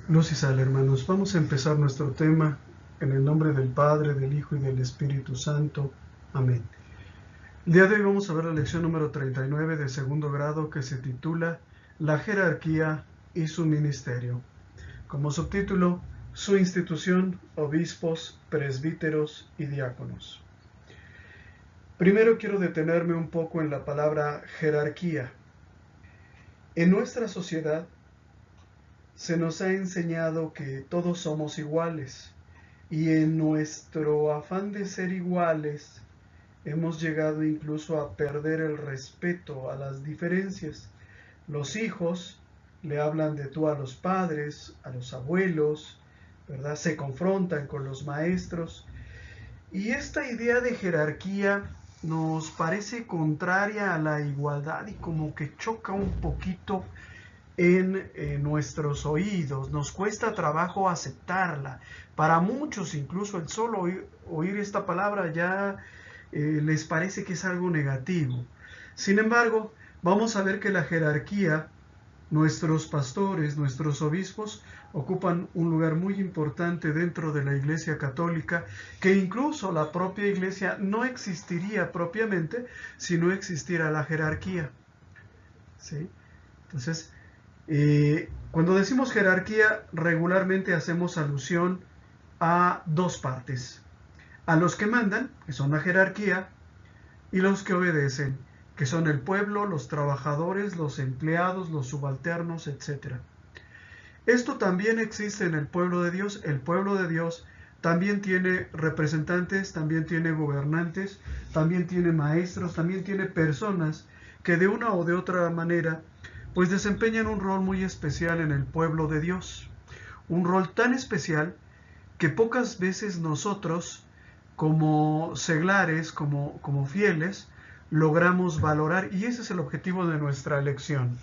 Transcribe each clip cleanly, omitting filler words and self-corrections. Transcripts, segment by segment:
Luz y sal, hermanos. Vamos a empezar nuestro tema en el nombre del Padre, del Hijo y del Espíritu Santo. Amén. El día de hoy vamos a ver la lección número 39 de segundo grado, que se titula La jerarquía y su ministerio. Como subtítulo, su institución, obispos, presbíteros y diáconos. Primero quiero detenerme un poco en la palabra jerarquía. En nuestra sociedad se nos ha enseñado que todos somos iguales, y en nuestro afán de ser iguales hemos llegado incluso a perder el respeto a las diferencias. Los hijos le hablan de tú a los padres, a los abuelos, ¿verdad? Se confrontan con los maestros, y esta idea de jerarquía nos parece contraria a la igualdad y como que choca un poquito en nuestros oídos. Nos cuesta trabajo aceptarla. Para muchos, incluso el solo oír esta palabra ya les parece que es algo negativo. Sin embargo, vamos a ver que la jerarquía, nuestros pastores, nuestros obispos, ocupan un lugar muy importante dentro de la Iglesia Católica, que incluso la propia Iglesia no existiría propiamente si no existiera la jerarquía. ¿Sí? Entonces, cuando decimos jerarquía, regularmente hacemos alusión a dos partes: a los que mandan, que son la jerarquía, y los que obedecen, que son el pueblo, los trabajadores, los empleados, los subalternos, etc. Esto también existe en el pueblo de Dios. El pueblo de Dios también tiene representantes, también tiene gobernantes, también tiene maestros, también tiene personas que de una o de otra manera pues desempeñan un rol muy especial en el pueblo de Dios. Un rol tan especial que pocas veces nosotros, como seglares, como fieles, logramos valorar, y ese es el objetivo de nuestra lección.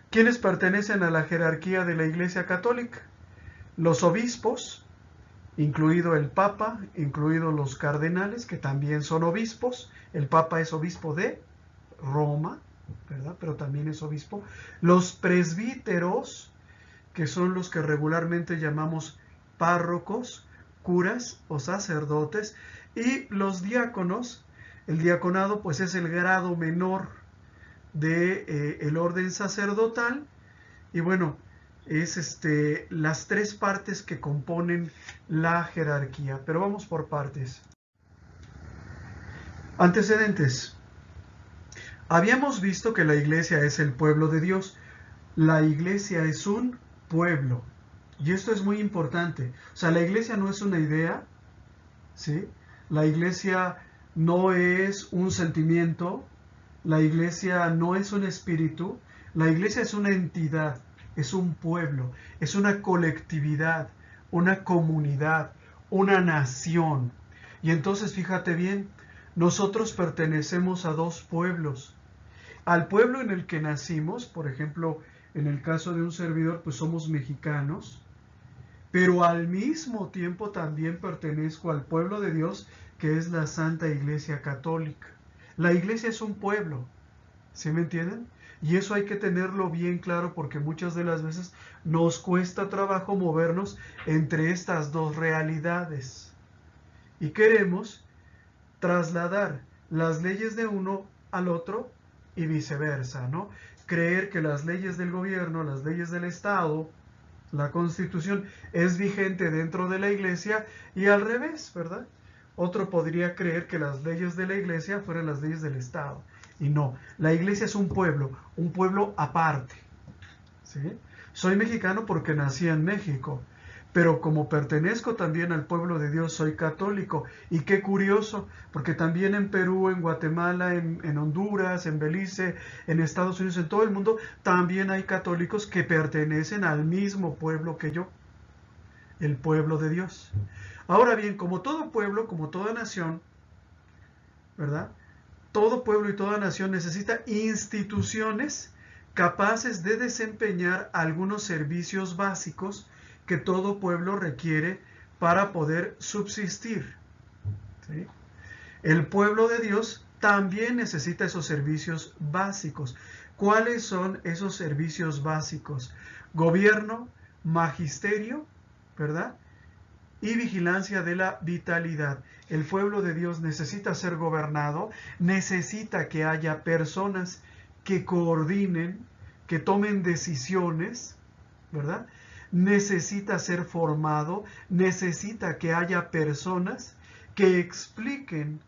¿Quiénes pertenecen a la jerarquía de la Iglesia Católica? Los obispos, incluido el Papa, incluidos los cardenales, que también son obispos. El Papa es obispo de Roma, ¿verdad? Pero también es obispo. Los presbíteros, que son los que regularmente llamamos párrocos, curas o sacerdotes, y los diáconos. El diaconado pues es el grado menor de el orden sacerdotal, y bueno, es las tres partes que componen la jerarquía. Pero vamos por partes. Antecedentes. Habíamos visto que la iglesia es el pueblo de Dios. La iglesia es un pueblo. Y esto es muy importante. O sea, la iglesia no es una idea, ¿sí? La iglesia no es un sentimiento. La iglesia no es un espíritu. La iglesia es una entidad, es un pueblo, es una colectividad, una comunidad, una nación. Y entonces fíjate bien, nosotros pertenecemos a dos pueblos. Al pueblo en el que nacimos, por ejemplo, en el caso de un servidor, pues somos mexicanos, pero al mismo tiempo también pertenezco al pueblo de Dios, que es la Santa Iglesia Católica. La iglesia es un pueblo, ¿sí me entienden? Y eso hay que tenerlo bien claro, porque muchas de las veces nos cuesta trabajo movernos entre estas dos realidades. Y queremos trasladar las leyes de uno al otro y viceversa, ¿no? Creer que las leyes del gobierno, las leyes del Estado, la Constitución es vigente dentro de la Iglesia, y al revés, ¿verdad? Otro podría creer que las leyes de la Iglesia fueran las leyes del Estado. Y no, la Iglesia es un pueblo aparte, ¿sí? Soy mexicano porque nací en México, pero como pertenezco también al pueblo de Dios, soy católico. Y qué curioso, porque también en Perú, en Guatemala, en Honduras, en Belice, en Estados Unidos, en todo el mundo, también hay católicos que pertenecen al mismo pueblo que yo, el pueblo de Dios. Ahora bien, como todo pueblo, como toda nación, ¿verdad? Todo pueblo y toda nación necesita instituciones capaces de desempeñar algunos servicios básicos que todo pueblo requiere para poder subsistir, ¿sí? El pueblo de Dios también necesita esos servicios básicos. ¿Cuáles son esos servicios básicos? Gobierno, magisterio, ¿verdad? Y vigilancia de la vitalidad. El pueblo de Dios necesita ser gobernado, necesita que haya personas que coordinen, que tomen decisiones, ¿verdad? Necesita ser formado, necesita que haya personas que expliquen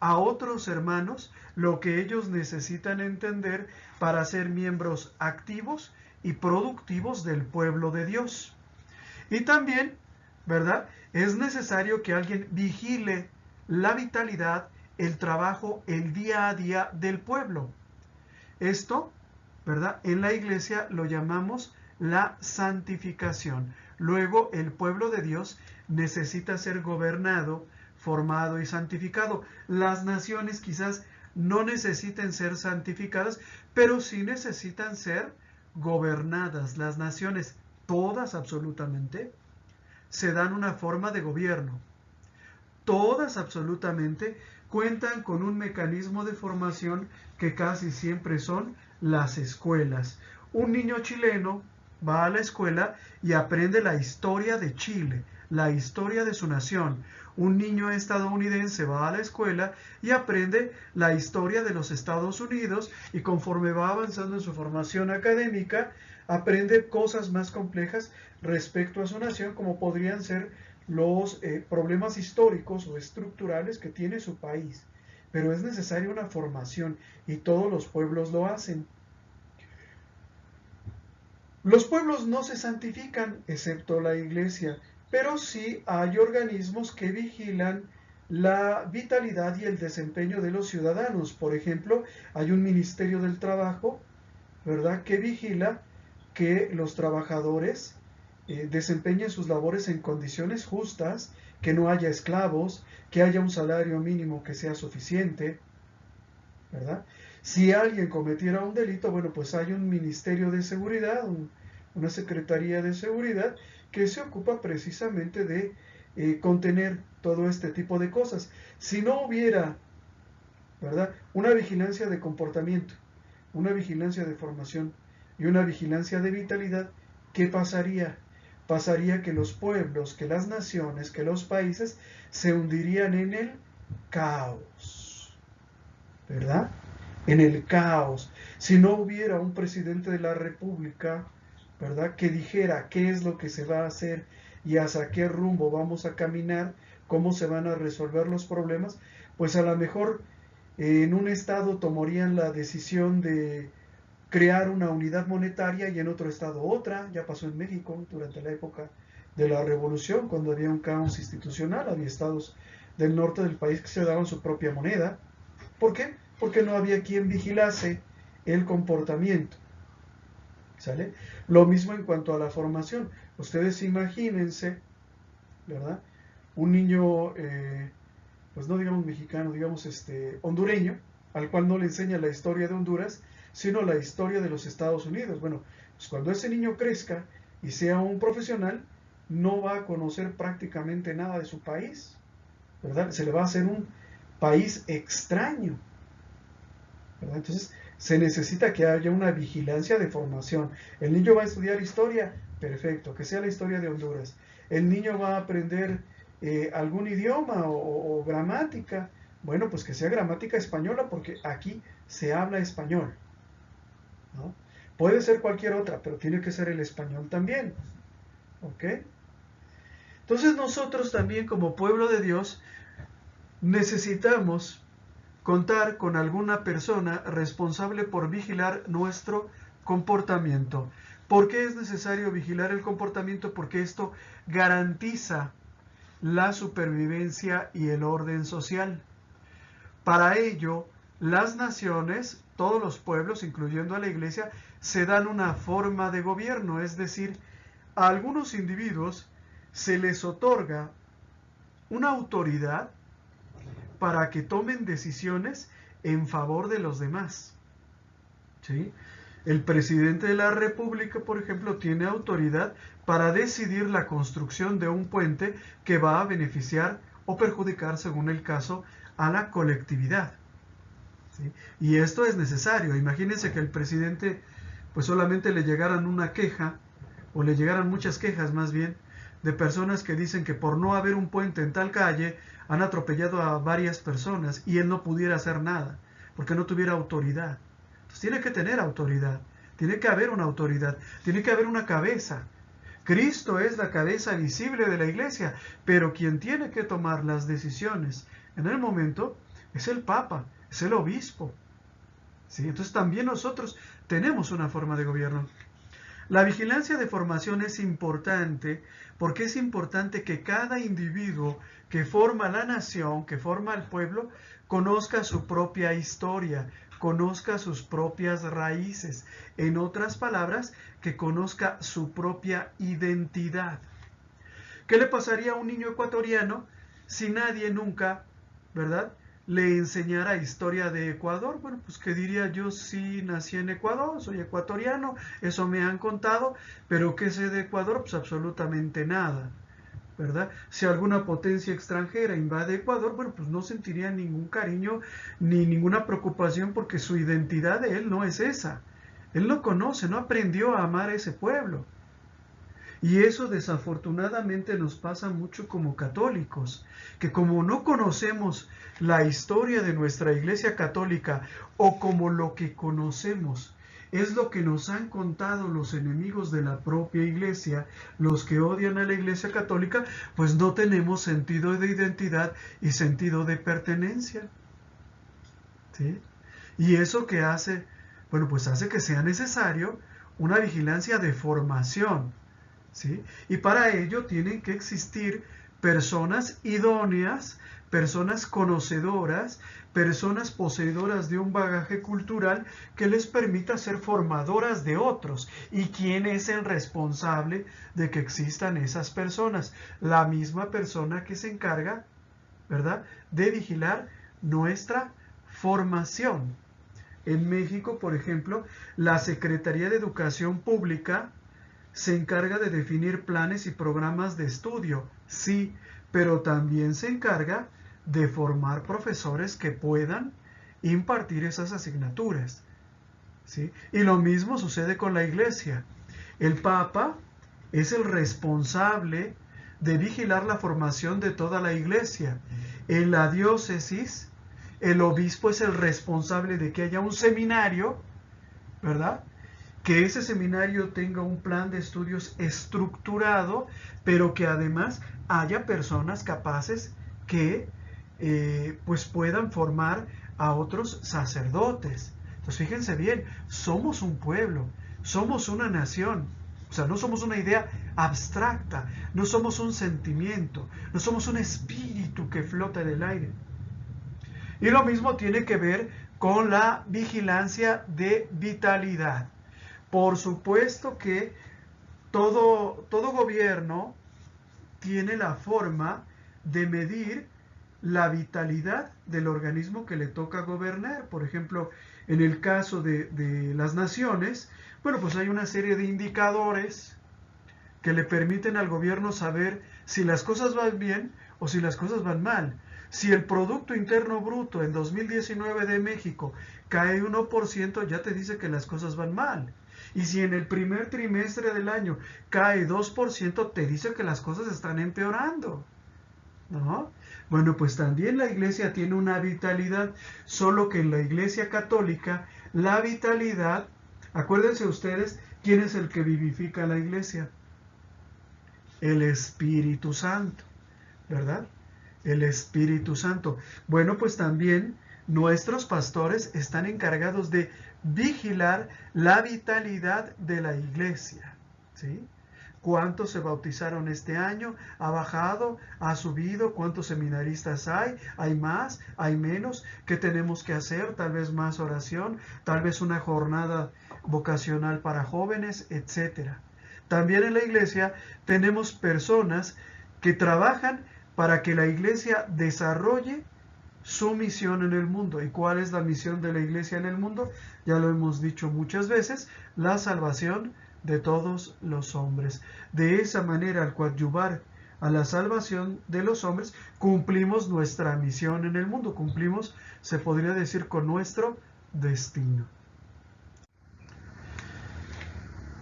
a otros hermanos lo que ellos necesitan entender para ser miembros activos y productivos del pueblo de Dios. Y también, ¿verdad? Es necesario que alguien vigile la vitalidad, el trabajo, el día a día del pueblo. Esto, ¿verdad? En la iglesia lo llamamos la santificación. Luego, el pueblo de Dios necesita ser gobernado, formado y santificado. Las naciones quizás no necesiten ser santificadas, pero sí necesitan ser gobernadas. Las naciones, todas absolutamente, se dan una forma de gobierno. Todas absolutamente cuentan con un mecanismo de formación que casi siempre son las escuelas. Un niño chileno va a la escuela y aprende la historia de Chile, la historia de su nación. Un niño estadounidense va a la escuela y aprende la historia de los Estados Unidos, y conforme va avanzando en su formación académica, aprende cosas más complejas respecto a su nación, como podrían ser los problemas históricos o estructurales que tiene su país. Pero es necesaria una formación, y todos los pueblos lo hacen. Los pueblos no se santifican, excepto la iglesia, pero sí hay organismos que vigilan la vitalidad y el desempeño de los ciudadanos. Por ejemplo, hay un Ministerio del Trabajo, ¿verdad?, que vigila que los trabajadores desempeñen sus labores en condiciones justas, que no haya esclavos, que haya un salario mínimo que sea suficiente, ¿verdad? Si alguien cometiera un delito, bueno, pues hay un Ministerio de Seguridad, una Secretaría de Seguridad que se ocupa precisamente de contener todo este tipo de cosas. Si no hubiera, ¿verdad?, una vigilancia de comportamiento, una vigilancia de formación y una vigilancia de vitalidad, ¿qué pasaría? Pasaría que los pueblos, que las naciones, que los países se hundirían en el caos, ¿verdad? En el caos. Si no hubiera un presidente de la República, ¿verdad?, que dijera qué es lo que se va a hacer y hacia qué rumbo vamos a caminar, cómo se van a resolver los problemas, pues a lo mejor en un estado tomarían la decisión de crear una unidad monetaria y en otro estado otra. Ya pasó en México durante la época de la Revolución, cuando había un caos institucional. Había estados del norte del país que se daban su propia moneda. ¿Por qué? Porque no había quien vigilase el comportamiento. ¿Sale? Lo mismo en cuanto a la formación. Ustedes imagínense, ¿verdad?, un niño, pues no digamos mexicano, digamos hondureño, al cual no le enseña la historia de Honduras, sino la historia de los Estados Unidos. Bueno, pues cuando ese niño crezca y sea un profesional, no va a conocer prácticamente nada de su país, ¿verdad? Se le va a hacer un país extraño, ¿verdad? Entonces, se necesita que haya una vigilancia de formación. El niño va a estudiar historia, perfecto, que sea la historia de Honduras. El niño va a aprender algún idioma o gramática, bueno, pues que sea gramática española, porque aquí se habla español, ¿no? Puede ser cualquier otra, pero tiene que ser el español también, ¿ok? Entonces nosotros también, como pueblo de Dios, necesitamos contar con alguna persona responsable por vigilar nuestro comportamiento. ¿Por qué es necesario vigilar el comportamiento? Porque esto garantiza la supervivencia y el orden social. Para ello, las naciones, todos los pueblos, incluyendo a la iglesia, se dan una forma de gobierno, es decir, a algunos individuos se les otorga una autoridad para que tomen decisiones en favor de los demás, ¿sí? El presidente de la República, por ejemplo, tiene autoridad para decidir la construcción de un puente que va a beneficiar o perjudicar, según el caso, a la colectividad. ¿sí? Y esto es necesario. Imagínense que el presidente pues solamente le llegaran una queja, o le llegaran muchas quejas más bien, de personas que dicen que por no haber un puente en tal calle han atropellado a varias personas y él no pudiera hacer nada, porque no tuviera autoridad. Entonces tiene que tener autoridad, tiene que haber una autoridad, tiene que haber una cabeza. Cristo es la cabeza visible de la iglesia, pero quien tiene que tomar las decisiones en el momento es el Papa, es el obispo. ¿Sí? Entonces también nosotros tenemos una forma de gobierno. La vigilancia de formación es importante porque es importante que cada individuo que forma la nación, que forma el pueblo, conozca su propia historia, conozca sus propias raíces. En otras palabras, que conozca su propia identidad. ¿Qué le pasaría a un niño ecuatoriano si nadie nunca, ¿verdad?, le enseñara historia de Ecuador? Bueno, pues que diría: yo sí nací en Ecuador, soy ecuatoriano, eso me han contado, pero ¿qué sé de Ecuador? Pues absolutamente nada, ¿verdad? Si alguna potencia extranjera invade Ecuador, bueno, pues no sentiría ningún cariño ni ninguna preocupación porque su identidad de él no es esa. Él no conoce, no aprendió a amar a ese pueblo. Y eso desafortunadamente nos pasa mucho como católicos, que como no conocemos la historia de nuestra Iglesia Católica, o como lo que conocemos es lo que nos han contado los enemigos de la propia Iglesia, los que odian a la Iglesia Católica, pues no tenemos sentido de identidad y sentido de pertenencia. ¿Sí? Y eso que hace, bueno, pues hace que sea necesario una vigilancia de formación. ¿Sí? Y para ello tienen que existir personas idóneas, personas conocedoras, personas poseedoras de un bagaje cultural que les permita ser formadoras de otros. ¿Y quién es el responsable de que existan esas personas? La misma persona que se encarga, ¿verdad?, de vigilar nuestra formación. En México, por ejemplo, la Secretaría de Educación Pública se encarga de definir planes y programas de estudio, sí, pero también se encarga de formar profesores que puedan impartir esas asignaturas, ¿sí? Y lo mismo sucede con la Iglesia. El Papa es el responsable de vigilar la formación de toda la Iglesia. En la diócesis, el obispo es el responsable de que haya un seminario, ¿verdad?, que ese seminario tenga un plan de estudios estructurado, pero que además haya personas capaces que pues puedan formar a otros sacerdotes. Entonces fíjense bien, somos un pueblo, somos una nación. O sea, no somos una idea abstracta, no somos un sentimiento, no somos un espíritu que flota en el aire. Y lo mismo tiene que ver con la vigilancia de vitalidad. Por supuesto que todo gobierno tiene la forma de medir la vitalidad del organismo que le toca gobernar. Por ejemplo, en el caso de las naciones, bueno, pues hay una serie de indicadores que le permiten al gobierno saber si las cosas van bien o si las cosas van mal. Si el Producto Interno Bruto en 2019 de México cae 1%, ya te dice que las cosas van mal. Y si en el primer trimestre del año cae 2%, te dice que las cosas están empeorando, ¿no? Bueno, pues también la Iglesia tiene una vitalidad, solo que en la Iglesia Católica, la vitalidad, acuérdense ustedes, ¿quién es el que vivifica la Iglesia? El Espíritu Santo, ¿verdad? El Espíritu Santo. Bueno, pues también nuestros pastores están encargados de vigilar la vitalidad de la iglesia, ¿sí? ¿Cuántos se bautizaron este año? ¿Ha bajado? ¿Ha subido? ¿Cuántos seminaristas hay? ¿Hay más? ¿Hay menos? ¿Qué tenemos que hacer? Tal vez más oración, tal vez una jornada vocacional para jóvenes, etcétera. También en la iglesia tenemos personas que trabajan para que la iglesia desarrolle su misión en el mundo. ¿Y cuál es la misión de la iglesia en el mundo? Ya lo hemos dicho muchas veces: la salvación de todos los hombres. De esa manera, al coadyuvar a la salvación de los hombres, cumplimos nuestra misión en el mundo, cumplimos, se podría decir, con nuestro destino.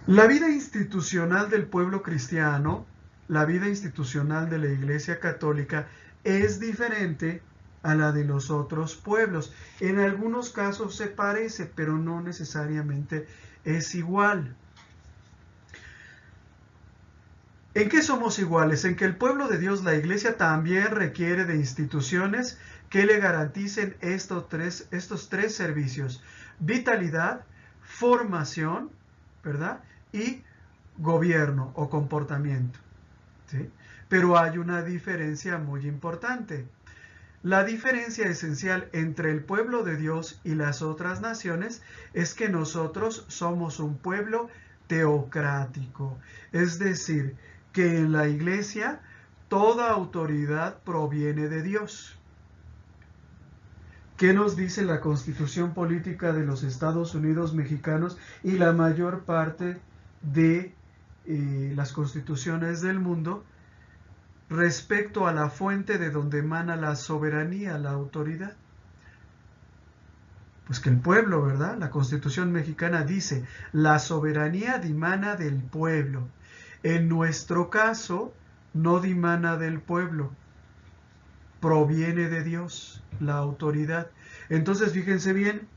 La vida institucional del pueblo cristiano, la vida institucional de la Iglesia Católica, es diferente a la de los otros pueblos. En algunos casos se parece, pero no necesariamente es igual. ¿En qué somos iguales? En que el pueblo de Dios, la Iglesia, también requiere de instituciones que le garanticen estos tres servicios: vitalidad, formación, ¿verdad?, y gobierno o comportamiento, ¿sí? Pero hay una diferencia muy importante. La diferencia esencial entre el pueblo de Dios y las otras naciones es que nosotros somos un pueblo teocrático, es decir, que en la Iglesia toda autoridad proviene de Dios. ¿Qué nos dice la Constitución Política de los Estados Unidos Mexicanos y la mayor parte de las constituciones del mundo respecto a la fuente de donde emana la soberanía, la autoridad? Pues que el pueblo, ¿verdad? La Constitución mexicana dice: la soberanía dimana del pueblo. En nuestro caso, no dimana del pueblo, proviene de Dios, la autoridad. Entonces, fíjense bien,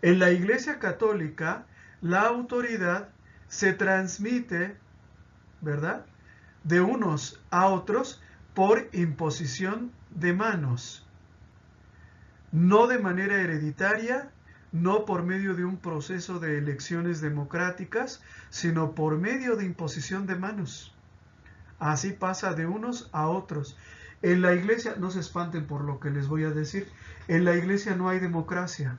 en la Iglesia Católica, la autoridad se transmite, ¿verdad?, de unos a otros por imposición de manos, no de manera hereditaria, no por medio de un proceso de elecciones democráticas, sino por medio de imposición de manos. Así pasa de unos a otros. En la Iglesia, no se espanten por lo que les voy a decir, en la Iglesia no hay democracia.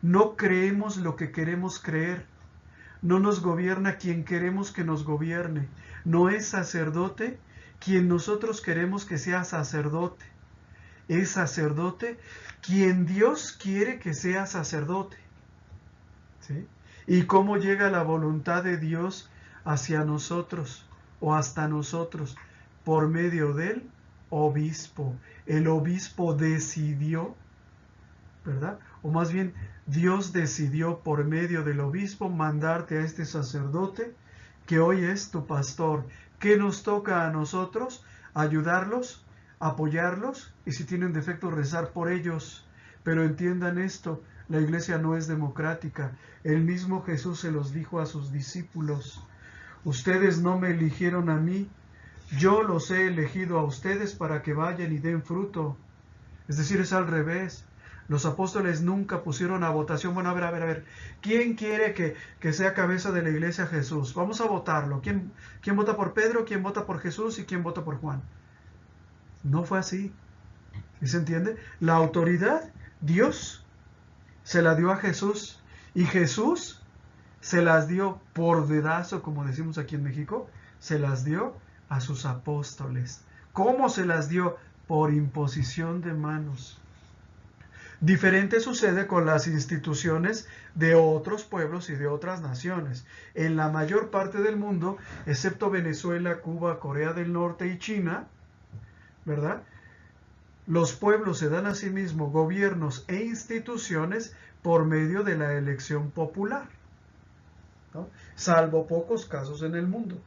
No creemos lo que queremos creer. No nos gobierna quien queremos que nos gobierne. No es sacerdote quien nosotros queremos que sea sacerdote. Es sacerdote quien Dios quiere que sea sacerdote, ¿sí? ¿Y cómo llega la voluntad de Dios hacia nosotros o hasta nosotros? Por medio del obispo. El obispo decidió, ¿verdad? O más bien, Dios decidió por medio del obispo mandarte a este sacerdote que hoy es tu pastor. ¿Qué nos toca a nosotros? Ayudarlos, apoyarlos, y si tienen defectos, rezar por ellos. Pero entiendan esto, la Iglesia no es democrática. El mismo Jesús se los dijo a sus discípulos: ustedes no me eligieron a mí, yo los he elegido a ustedes para que vayan y den fruto. Es decir, es al revés. Los apóstoles nunca pusieron a votación: bueno, a ver, ¿quién quiere que sea cabeza de la Iglesia? Jesús. Vamos a votarlo. ¿Quién vota por Pedro? ¿Quién vota por Jesús? ¿Y quién vota por Juan? No fue así. ¿Sí se entiende? La autoridad, Dios se la dio a Jesús, y Jesús se las dio por dedazo, como decimos aquí en México, se las dio a sus apóstoles. ¿Cómo se las dio? Por imposición de manos. Diferente sucede con las instituciones de otros pueblos y de otras naciones. En la mayor parte del mundo, excepto Venezuela, Cuba, Corea del Norte y China, ¿verdad?, los pueblos se dan a sí mismos gobiernos e instituciones por medio de la elección popular, ¿no? Salvo pocos casos en el mundo,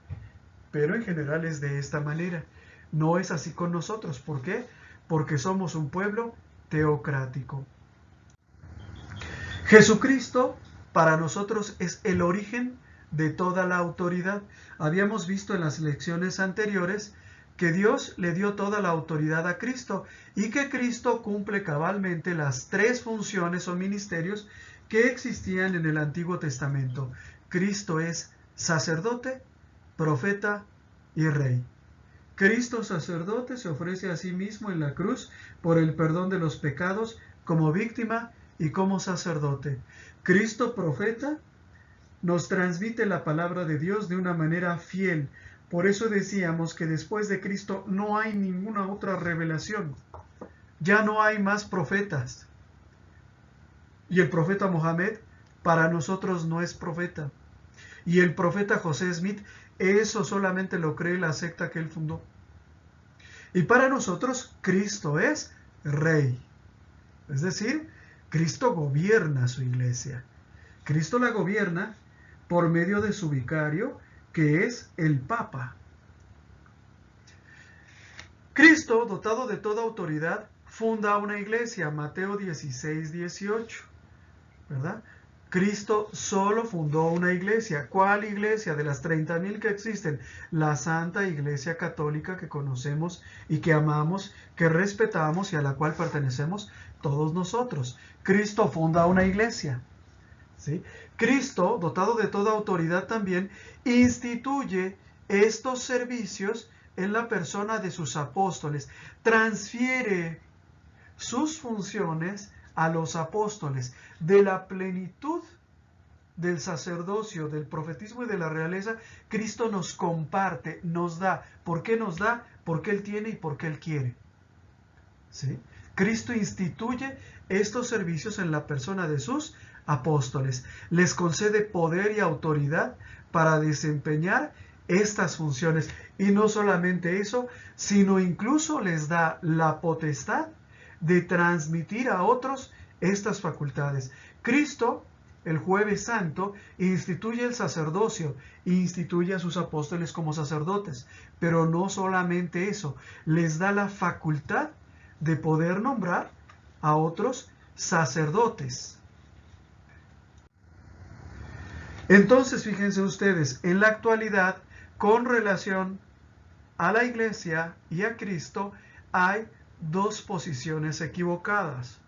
pero en general es de esta manera. No es así con nosotros. ¿Por qué? Porque somos un pueblo teocrático. Jesucristo para nosotros es el origen de toda la autoridad. Habíamos visto en las lecciones anteriores que Dios le dio toda la autoridad a Cristo y que Cristo cumple cabalmente las tres funciones o ministerios que existían en el Antiguo Testamento. Cristo es sacerdote, profeta y rey. Cristo sacerdote se ofrece a sí mismo en la cruz por el perdón de los pecados como víctima y como sacerdote. Cristo profeta nos transmite la palabra de Dios de una manera fiel. Por eso decíamos que después de Cristo no hay ninguna otra revelación. Ya no hay más profetas. Y el profeta Mohammed para nosotros no es profeta. Y el profeta José Smith, eso solamente lo cree la secta que él fundó. Y para nosotros Cristo es Rey. Es decir, Cristo gobierna su iglesia. Cristo la gobierna por medio de su vicario, que es el Papa. Cristo, dotado de toda autoridad, funda una iglesia, Mateo 16, 18, ¿verdad? Cristo solo fundó una iglesia. ¿Cuál iglesia? De las 30,000 que existen, la Santa Iglesia Católica que conocemos y que amamos, que respetamos y a la cual pertenecemos todos nosotros. Cristo funda una iglesia. ¿Sí? Cristo, dotado de toda autoridad también, instituye estos servicios en la persona de sus apóstoles. Transfiere sus funciones a los apóstoles. De la plenitud del sacerdocio, del profetismo y de la realeza, Cristo nos comparte, nos da. ¿Por qué nos da? Porque Él tiene y porque Él quiere. ¿Sí? Cristo instituye estos servicios en la persona de sus apóstoles. Les concede poder y autoridad para desempeñar estas funciones. Y no solamente eso, sino incluso les da la potestad de transmitir a otros estas facultades. Cristo, el Jueves Santo, instituye el sacerdocio, instituye a sus apóstoles como sacerdotes, pero no solamente eso, les da la facultad de poder nombrar a otros sacerdotes. Entonces, fíjense ustedes, en la actualidad, con relación a la Iglesia y a Cristo, hay dos posiciones equivocadas.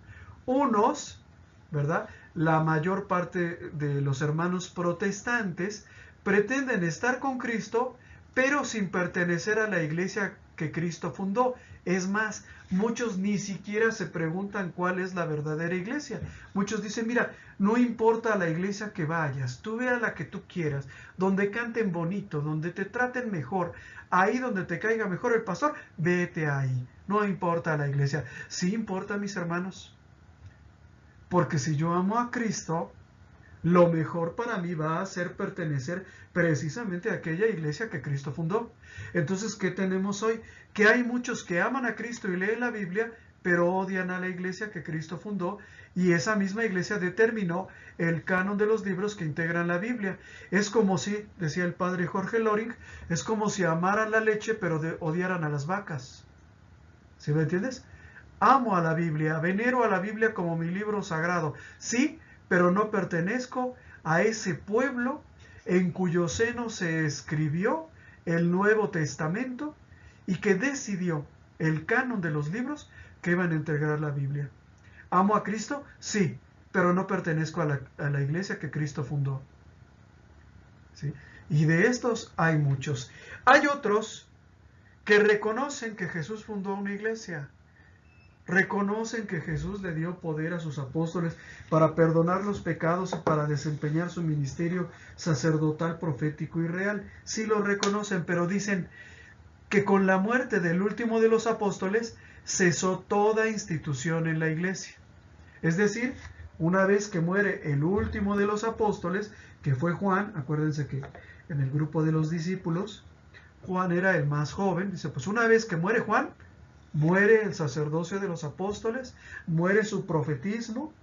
Unos, ¿verdad? La mayor parte de los hermanos protestantes pretenden estar con Cristo, pero sin pertenecer a la iglesia que Cristo fundó. Es más, muchos ni siquiera se preguntan cuál es la verdadera iglesia. Muchos dicen, mira, no importa la iglesia que vayas, tú ve a la que tú quieras, donde canten bonito, donde te traten mejor, ahí donde te caiga mejor el pastor, vete ahí. No importa la iglesia. Sí importa, mis hermanos. Porque si yo amo a Cristo, lo mejor para mí va a ser pertenecer precisamente a aquella iglesia que Cristo fundó. Entonces, ¿qué tenemos hoy? Que hay muchos que aman a Cristo y leen la Biblia, pero odian a la iglesia que Cristo fundó, y esa misma iglesia determinó el canon de los libros que integran la Biblia. Es como si, decía el padre Jorge Loring, es como si amaran la leche, pero odiaran a las vacas. ¿Sí me entiendes? Amo a la Biblia, venero a la Biblia como mi libro sagrado, sí, pero no pertenezco a ese pueblo en cuyo seno se escribió el Nuevo Testamento y que decidió el canon de los libros que iban a integrar la Biblia. ¿Amo a Cristo? Sí, pero no pertenezco a la iglesia que Cristo fundó. ¿Sí? Y de estos hay muchos. Hay otros que reconocen que Jesús fundó una iglesia. Reconocen que Jesús le dio poder a sus apóstoles para perdonar los pecados y para desempeñar su ministerio sacerdotal, profético y real. Sí lo reconocen, pero dicen que con la muerte del último de los apóstoles cesó toda institución en la iglesia. Es decir, una vez que muere el último de los apóstoles, que fue Juan, acuérdense que en el grupo de los discípulos, Juan era el más joven, dice, pues una vez que muere Juan, muere el sacerdocio de los apóstoles, muere su profetismo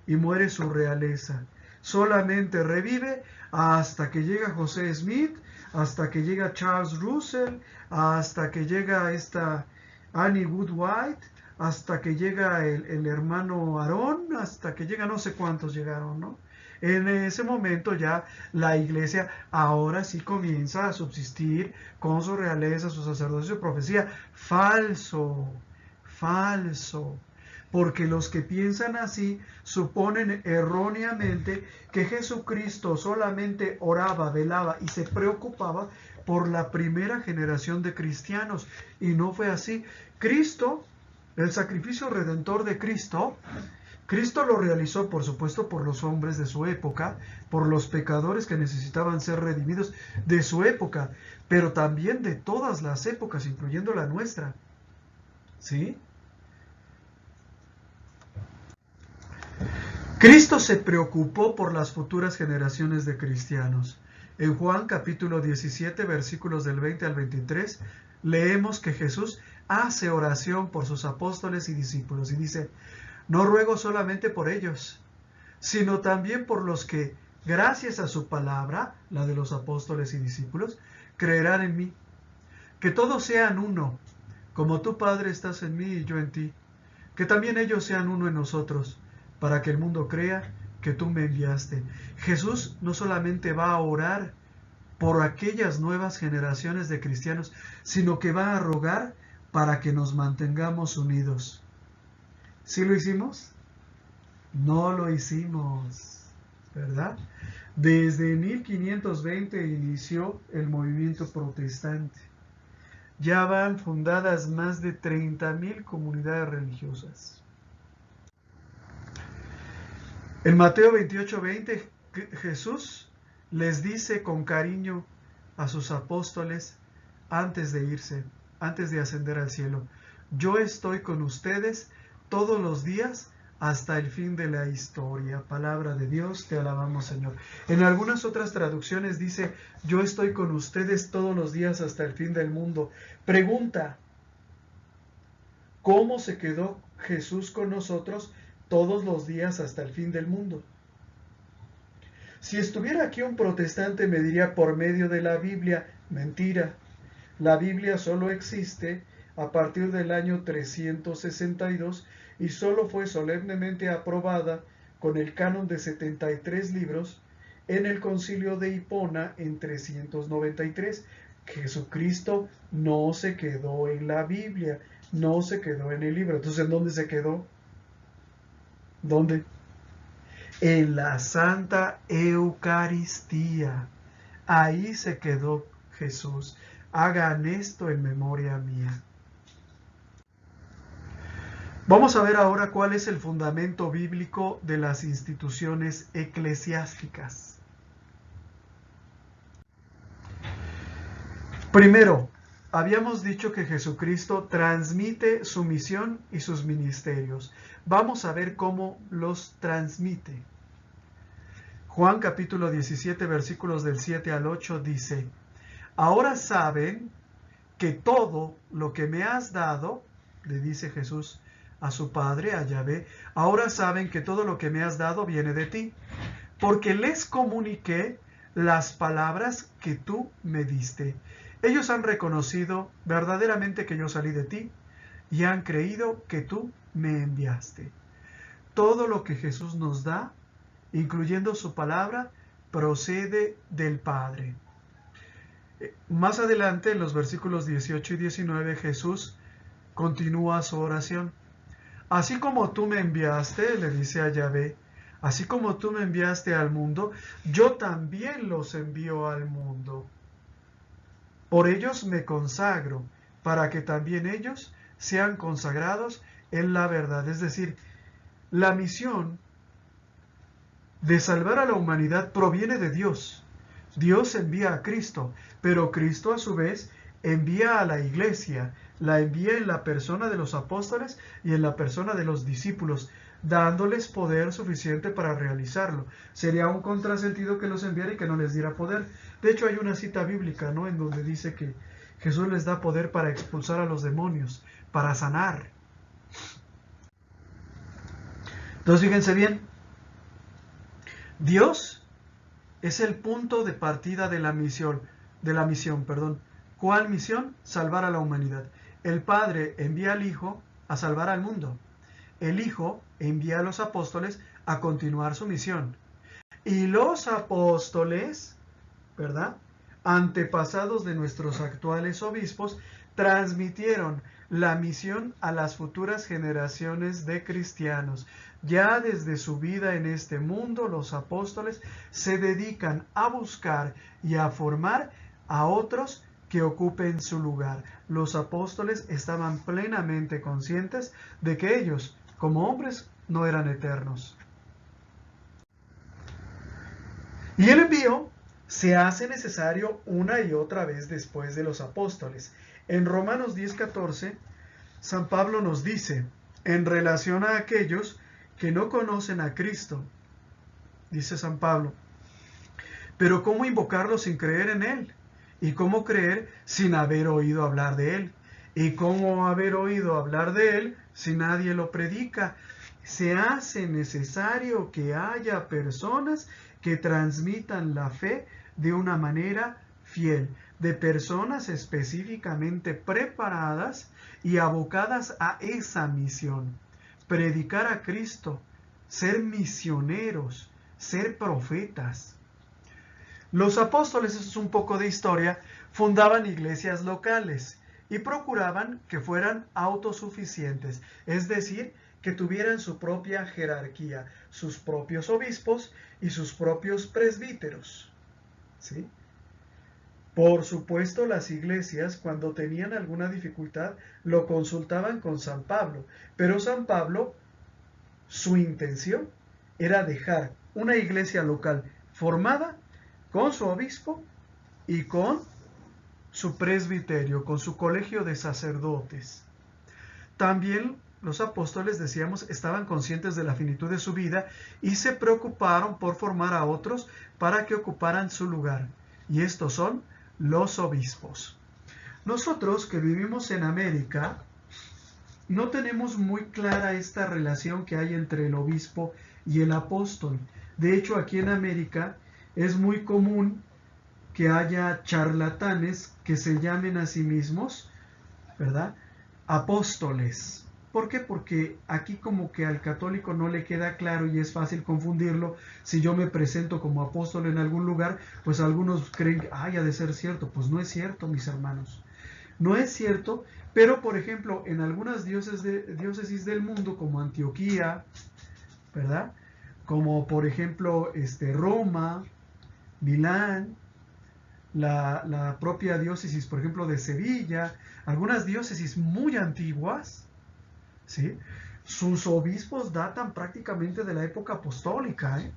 y muere su realeza. Solamente revive hasta que llega José Smith, hasta que llega Charles Russell, hasta que llega esta Annie Woodwhite, hasta que llega el hermano Aarón, hasta que llega no sé cuántos llegaron, ¿no? En ese momento ya la iglesia ahora sí comienza a subsistir con su realeza, su sacerdocio, su profecía. Falso, falso. Porque los que piensan así suponen erróneamente que Jesucristo solamente oraba, velaba y se preocupaba por la primera generación de cristianos. Y no fue así. Cristo, el sacrificio redentor de Cristo lo realizó, por supuesto, por los hombres de su época, por los pecadores que necesitaban ser redimidos de su época, pero también de todas las épocas, incluyendo la nuestra. ¿Sí? Cristo se preocupó por las futuras generaciones de cristianos. En Juan capítulo 17, versículos del 20 al 23, leemos que Jesús hace oración por sus apóstoles y discípulos y dice, no ruego solamente por ellos, sino también por los que, gracias a su palabra, la de los apóstoles y discípulos, creerán en mí. Que todos sean uno, como tú, Padre, estás en mí y yo en ti. Que también ellos sean uno en nosotros, para que el mundo crea que tú me enviaste. Jesús no solamente va a orar por aquellas nuevas generaciones de cristianos, sino que va a rogar para que nos mantengamos unidos. ¿Sí lo hicimos? No lo hicimos, ¿verdad? Desde 1520 inició el movimiento protestante. Ya van fundadas más de 30,000 comunidades religiosas. En Mateo 28:20, Jesús les dice con cariño a sus apóstoles antes de irse, antes de ascender al cielo, yo estoy con ustedes todos los días hasta el fin de la historia. Palabra de Dios, te alabamos, Señor. En algunas otras traducciones dice, yo estoy con ustedes todos los días hasta el fin del mundo. Pregunta, ¿cómo se quedó Jesús con nosotros todos los días hasta el fin del mundo? Si estuviera aquí un protestante me diría por medio de la Biblia. Mentira. La Biblia solo existe a partir del año 362 y solo fue solemnemente aprobada con el canon de 73 libros en el concilio de Hipona en 393. Jesucristo no se quedó en la Biblia, no se quedó en el libro. Entonces, ¿en dónde se quedó? ¿Dónde? En la Santa Eucaristía. Ahí se quedó Jesús. Hagan esto en memoria mía. Vamos a ver ahora cuál es el fundamento bíblico de las instituciones eclesiásticas. Primero, habíamos dicho que Jesucristo transmite su misión y sus ministerios. Vamos a ver cómo los transmite. Juan capítulo 17, versículos del 7 al 8 dice, ahora saben que todo lo que me has dado, le dice Jesús a su Padre, a Yahvé, ahora saben que todo lo que me has dado viene de ti, porque les comuniqué las palabras que tú me diste. Ellos han reconocido verdaderamente que yo salí de ti y han creído que tú me enviaste. Todo lo que Jesús nos da, incluyendo su palabra, procede del Padre. Más adelante, en los versículos 18 y 19, Jesús continúa su oración. Así como tú me enviaste, le dice a Yahvé, así como tú me enviaste al mundo, yo también los envío al mundo. Por ellos me consagro, para que también ellos sean consagrados en la verdad. Es decir, la misión de salvar a la humanidad proviene de Dios. Dios envía a Cristo, pero Cristo a su vez envía a la iglesia, la envía en la persona de los apóstoles y en la persona de los discípulos, dándoles poder suficiente para realizarlo. Sería un contrasentido que los enviara y que no les diera poder. De hecho, hay una cita bíblica, ¿no?, en donde dice que Jesús les da poder para expulsar a los demonios, para sanar. Entonces, fíjense bien, Dios es el punto de partida de la misión, ¿Cuál misión? Salvar a la humanidad. El Padre envía al Hijo a salvar al mundo. El Hijo envía a los apóstoles a continuar su misión. Y los apóstoles, ¿verdad?, antepasados de nuestros actuales obispos, transmitieron la misión a las futuras generaciones de cristianos. Ya desde su vida en este mundo, los apóstoles se dedican a buscar y a formar a otros que ocupen su lugar. Los apóstoles estaban plenamente conscientes de que ellos, como hombres, no eran eternos. Y el envío se hace necesario una y otra vez después de los apóstoles. En Romanos 10:14, San Pablo nos dice, en relación a aquellos que no conocen a Cristo, dice San Pablo, pero ¿cómo invocarlo sin creer en Él? ¿Y cómo creer sin haber oído hablar de Él? ¿Y cómo haber oído hablar de él si nadie lo predica? Se hace necesario que haya personas que transmitan la fe de una manera fiel, de personas específicamente preparadas y abocadas a esa misión. Predicar a Cristo, ser misioneros, ser profetas. Los apóstoles, eso es un poco de historia, fundaban iglesias locales y procuraban que fueran autosuficientes, es decir, que tuvieran su propia jerarquía, sus propios obispos y sus propios presbíteros. ¿Sí? Por supuesto, las iglesias, cuando tenían alguna dificultad, lo consultaban con San Pablo, pero San Pablo, su intención era dejar una iglesia local formada con su obispo y con su presbiterio, con su colegio de sacerdotes. También los apóstoles, decíamos, estaban conscientes de la finitud de su vida y se preocuparon por formar a otros para que ocuparan su lugar. Y estos son los obispos. Nosotros que vivimos en América, no tenemos muy clara esta relación que hay entre el obispo y el apóstol. De hecho, aquí en América es muy común que haya charlatanes que se llamen a sí mismos, ¿verdad?, apóstoles. ¿Por qué? Porque aquí como que al católico no le queda claro y es fácil confundirlo. Si yo me presento como apóstol en algún lugar, pues algunos creen, ay, ha de ser cierto. Pues no es cierto, mis hermanos. No es cierto, pero por ejemplo, en algunas diócesis del mundo, como Antioquía, ¿verdad?, como por ejemplo Roma, Milán, la propia diócesis, por ejemplo, de Sevilla, algunas diócesis muy antiguas, ¿sí?, sus obispos datan prácticamente de la época apostólica, ¿eh?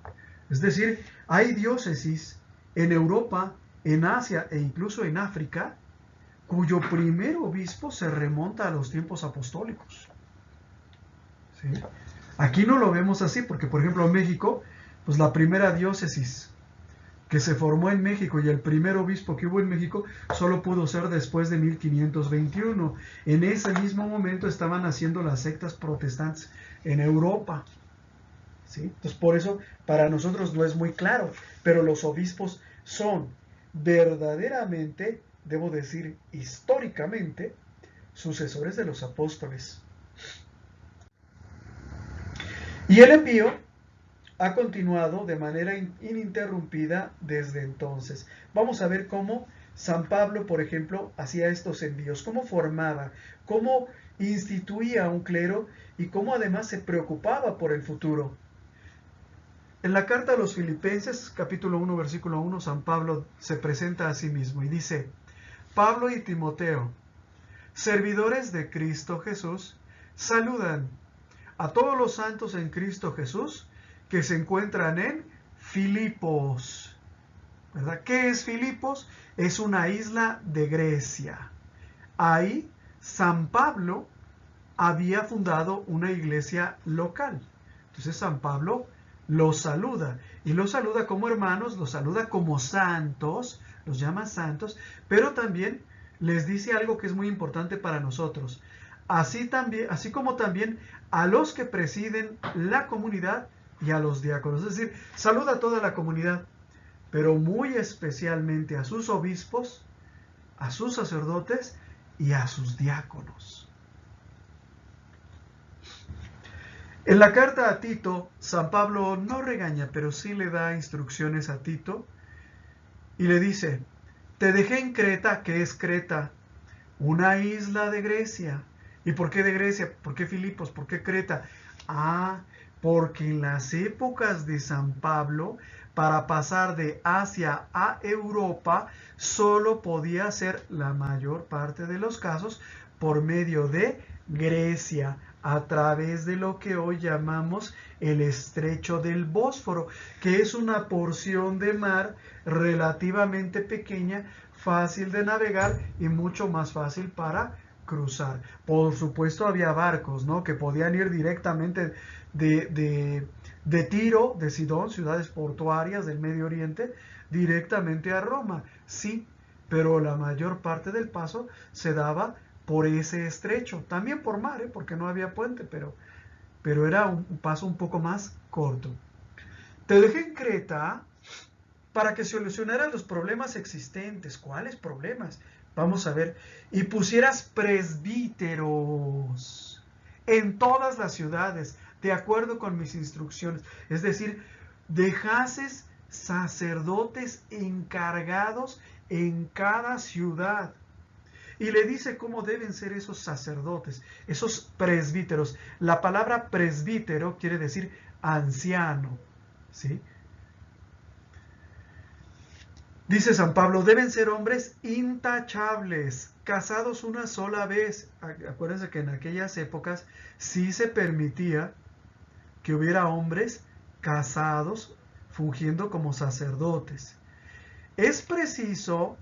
Es decir, hay diócesis en Europa, en Asia e incluso en África, cuyo primer obispo se remonta a los tiempos apostólicos. ¿Sí? Aquí no lo vemos así, porque por ejemplo en México, pues la primera diócesis que se formó en México y el primer obispo que hubo en México solo pudo ser después de 1521. En ese mismo momento estaban haciendo las sectas protestantes en Europa. ¿Sí? Entonces por eso para nosotros no es muy claro, pero los obispos son verdaderamente, debo decir históricamente, sucesores de los apóstoles. Y el envío ha continuado de manera ininterrumpida desde entonces. Vamos a ver cómo San Pablo, por ejemplo, hacía estos envíos, cómo formaba, cómo instituía un clero y cómo además se preocupaba por el futuro. En la carta a los Filipenses, capítulo 1, versículo 1, San Pablo se presenta a sí mismo y dice: Pablo y Timoteo, servidores de Cristo Jesús, saludan a todos los santos en Cristo Jesús que se encuentran en Filipos. ¿Verdad? ¿Qué es Filipos? Es una isla de Grecia. Ahí San Pablo había fundado una iglesia local. Entonces San Pablo los saluda, y los saluda como hermanos, los saluda como santos, los llama santos, pero también les dice algo que es muy importante para nosotros. Así como también a los que presiden la comunidad y a los diáconos. Es decir, saluda a toda la comunidad, pero muy especialmente a sus obispos, a sus sacerdotes y a sus diáconos. En la carta a Tito, San Pablo no regaña, pero sí le da instrucciones a Tito y le dice: te dejé en Creta, que es Creta, una isla de Grecia. ¿Y por qué de Grecia? ¿Por qué Filipos? ¿Por qué Creta? Porque en las épocas de San Pablo, para pasar de Asia a Europa, solo podía ser, la mayor parte de los casos, por medio de Grecia, a través de lo que hoy llamamos el estrecho del Bósforo, que es una porción de mar relativamente pequeña, fácil de navegar y mucho más fácil para cruzar. Por supuesto había barcos, ¿no?, que podían ir directamente de Tiro, de Sidón, ciudades portuarias del Medio Oriente, directamente a Roma. Sí, pero la mayor parte del paso se daba por ese estrecho, también por mar, porque no había puente, pero era un paso un poco más corto. Te dejé en Creta para que solucionaras los problemas existentes. ¿Cuáles problemas? Vamos a ver. Y pusieras presbíteros en todas las ciudades, de acuerdo con mis instrucciones. Es decir, dejases sacerdotes encargados en cada ciudad. Y le dice cómo deben ser esos sacerdotes, esos presbíteros. La palabra presbítero quiere decir anciano, ¿sí? Dice San Pablo, deben ser hombres intachables, casados una sola vez. Acuérdense que en aquellas épocas sí se permitía que hubiera hombres casados fungiendo como sacerdotes. Es preciso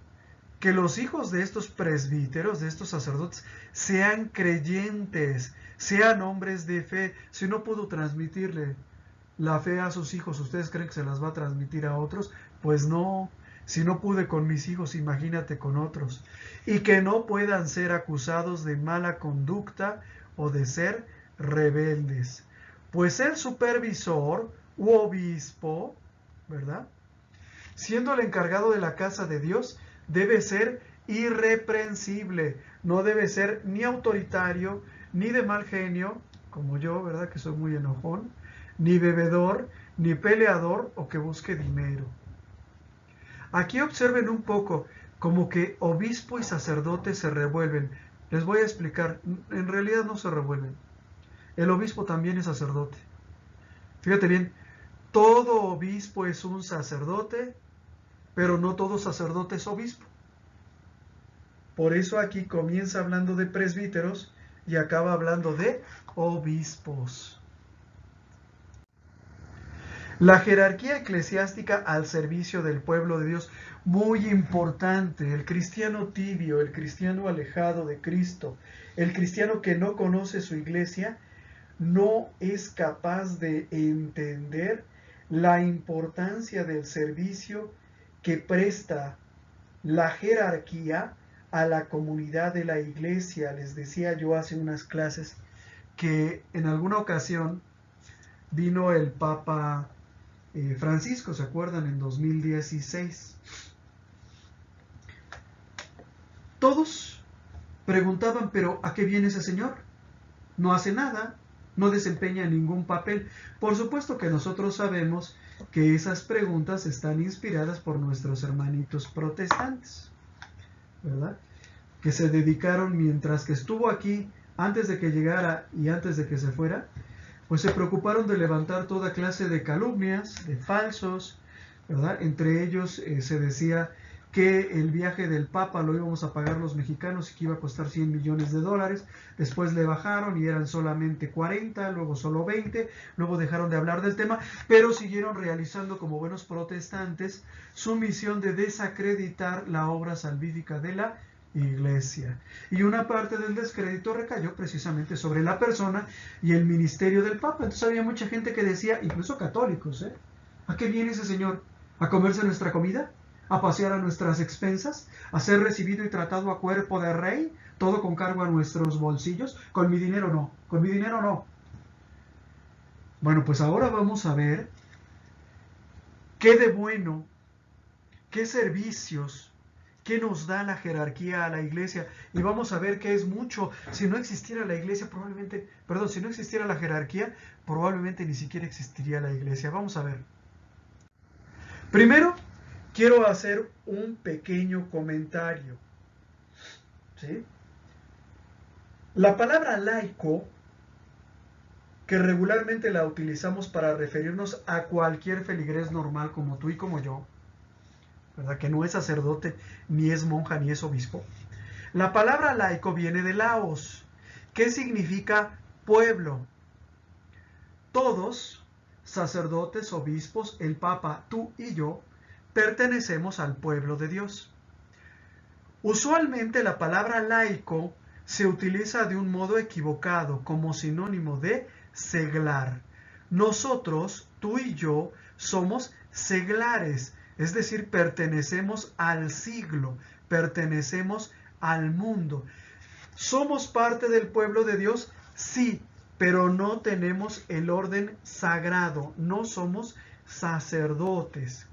que los hijos de estos presbíteros, de estos sacerdotes, sean creyentes, sean hombres de fe. Si no pudo transmitirle la fe a sus hijos, ¿ustedes creen que se las va a transmitir a otros? Pues no. Si no pude con mis hijos, imagínate con otros. Y que no puedan ser acusados de mala conducta o de ser rebeldes. Pues el supervisor u obispo, ¿verdad?, siendo el encargado de la casa de Dios, debe ser irreprensible. No debe ser ni autoritario, ni de mal genio, como yo, ¿verdad?, que soy muy enojón, ni bebedor, ni peleador o que busque dinero. Aquí observen un poco, como que obispo y sacerdote se revuelven. Les voy a explicar, en realidad no se revuelven. El obispo también es sacerdote. Fíjate bien, todo obispo es un sacerdote, pero no todo sacerdote es obispo. Por eso aquí comienza hablando de presbíteros y acaba hablando de obispos. La jerarquía eclesiástica al servicio del pueblo de Dios, muy importante. El cristiano tibio, el cristiano alejado de Cristo, el cristiano que no conoce su iglesia, no es capaz de entender la importancia del servicio que presta la jerarquía a la comunidad de la iglesia. Les decía yo hace unas clases que en alguna ocasión vino el Papa Francisco, ¿se acuerdan? En 2016. Todos preguntaban, pero ¿a qué viene ese señor? No hace nada, no desempeña ningún papel. Por supuesto que nosotros sabemos que esas preguntas están inspiradas por nuestros hermanitos protestantes, ¿verdad?, que se dedicaron mientras que estuvo aquí, antes de que llegara y antes de que se fuera, pues se preocuparon de levantar toda clase de calumnias, de falsos, ¿verdad? Entre ellos se decía que el viaje del Papa lo íbamos a pagar los mexicanos y que iba a costar $100 millones. Después le bajaron y eran solamente 40, luego solo 20, luego dejaron de hablar del tema, pero siguieron realizando como buenos protestantes su misión de desacreditar la obra salvífica de la iglesia. Y una parte del descrédito recayó precisamente sobre la persona y el ministerio del Papa. Entonces había mucha gente que decía, incluso católicos, ¿a qué viene ese señor? ¿A comerse nuestra comida? ¿A pasear a nuestras expensas? ¿A ser recibido y tratado a cuerpo de rey? ¿Todo con cargo a nuestros bolsillos? Con mi dinero no, con mi dinero no. Bueno, pues ahora vamos a ver qué de bueno, qué servicios, qué nos da la jerarquía a la iglesia, y vamos a ver que es mucho. Si no existiera la iglesia, si no existiera la jerarquía, probablemente ni siquiera existiría la iglesia. Vamos a ver. Primero, quiero hacer un pequeño comentario, ¿sí? La palabra laico, que regularmente la utilizamos para referirnos a cualquier feligrés normal como tú y como yo, ¿verdad?, que no es sacerdote, ni es monja, ni es obispo. La palabra laico viene de laos, que significa pueblo. Todos, sacerdotes, obispos, el Papa, tú y yo, pertenecemos al pueblo de Dios. Usualmente la palabra laico se utiliza de un modo equivocado, como sinónimo de seglar. Nosotros, tú y yo, somos seglares, es decir, pertenecemos al siglo, pertenecemos al mundo. ¿Somos parte del pueblo de Dios? Sí, pero no tenemos el orden sagrado, no somos sacerdotes.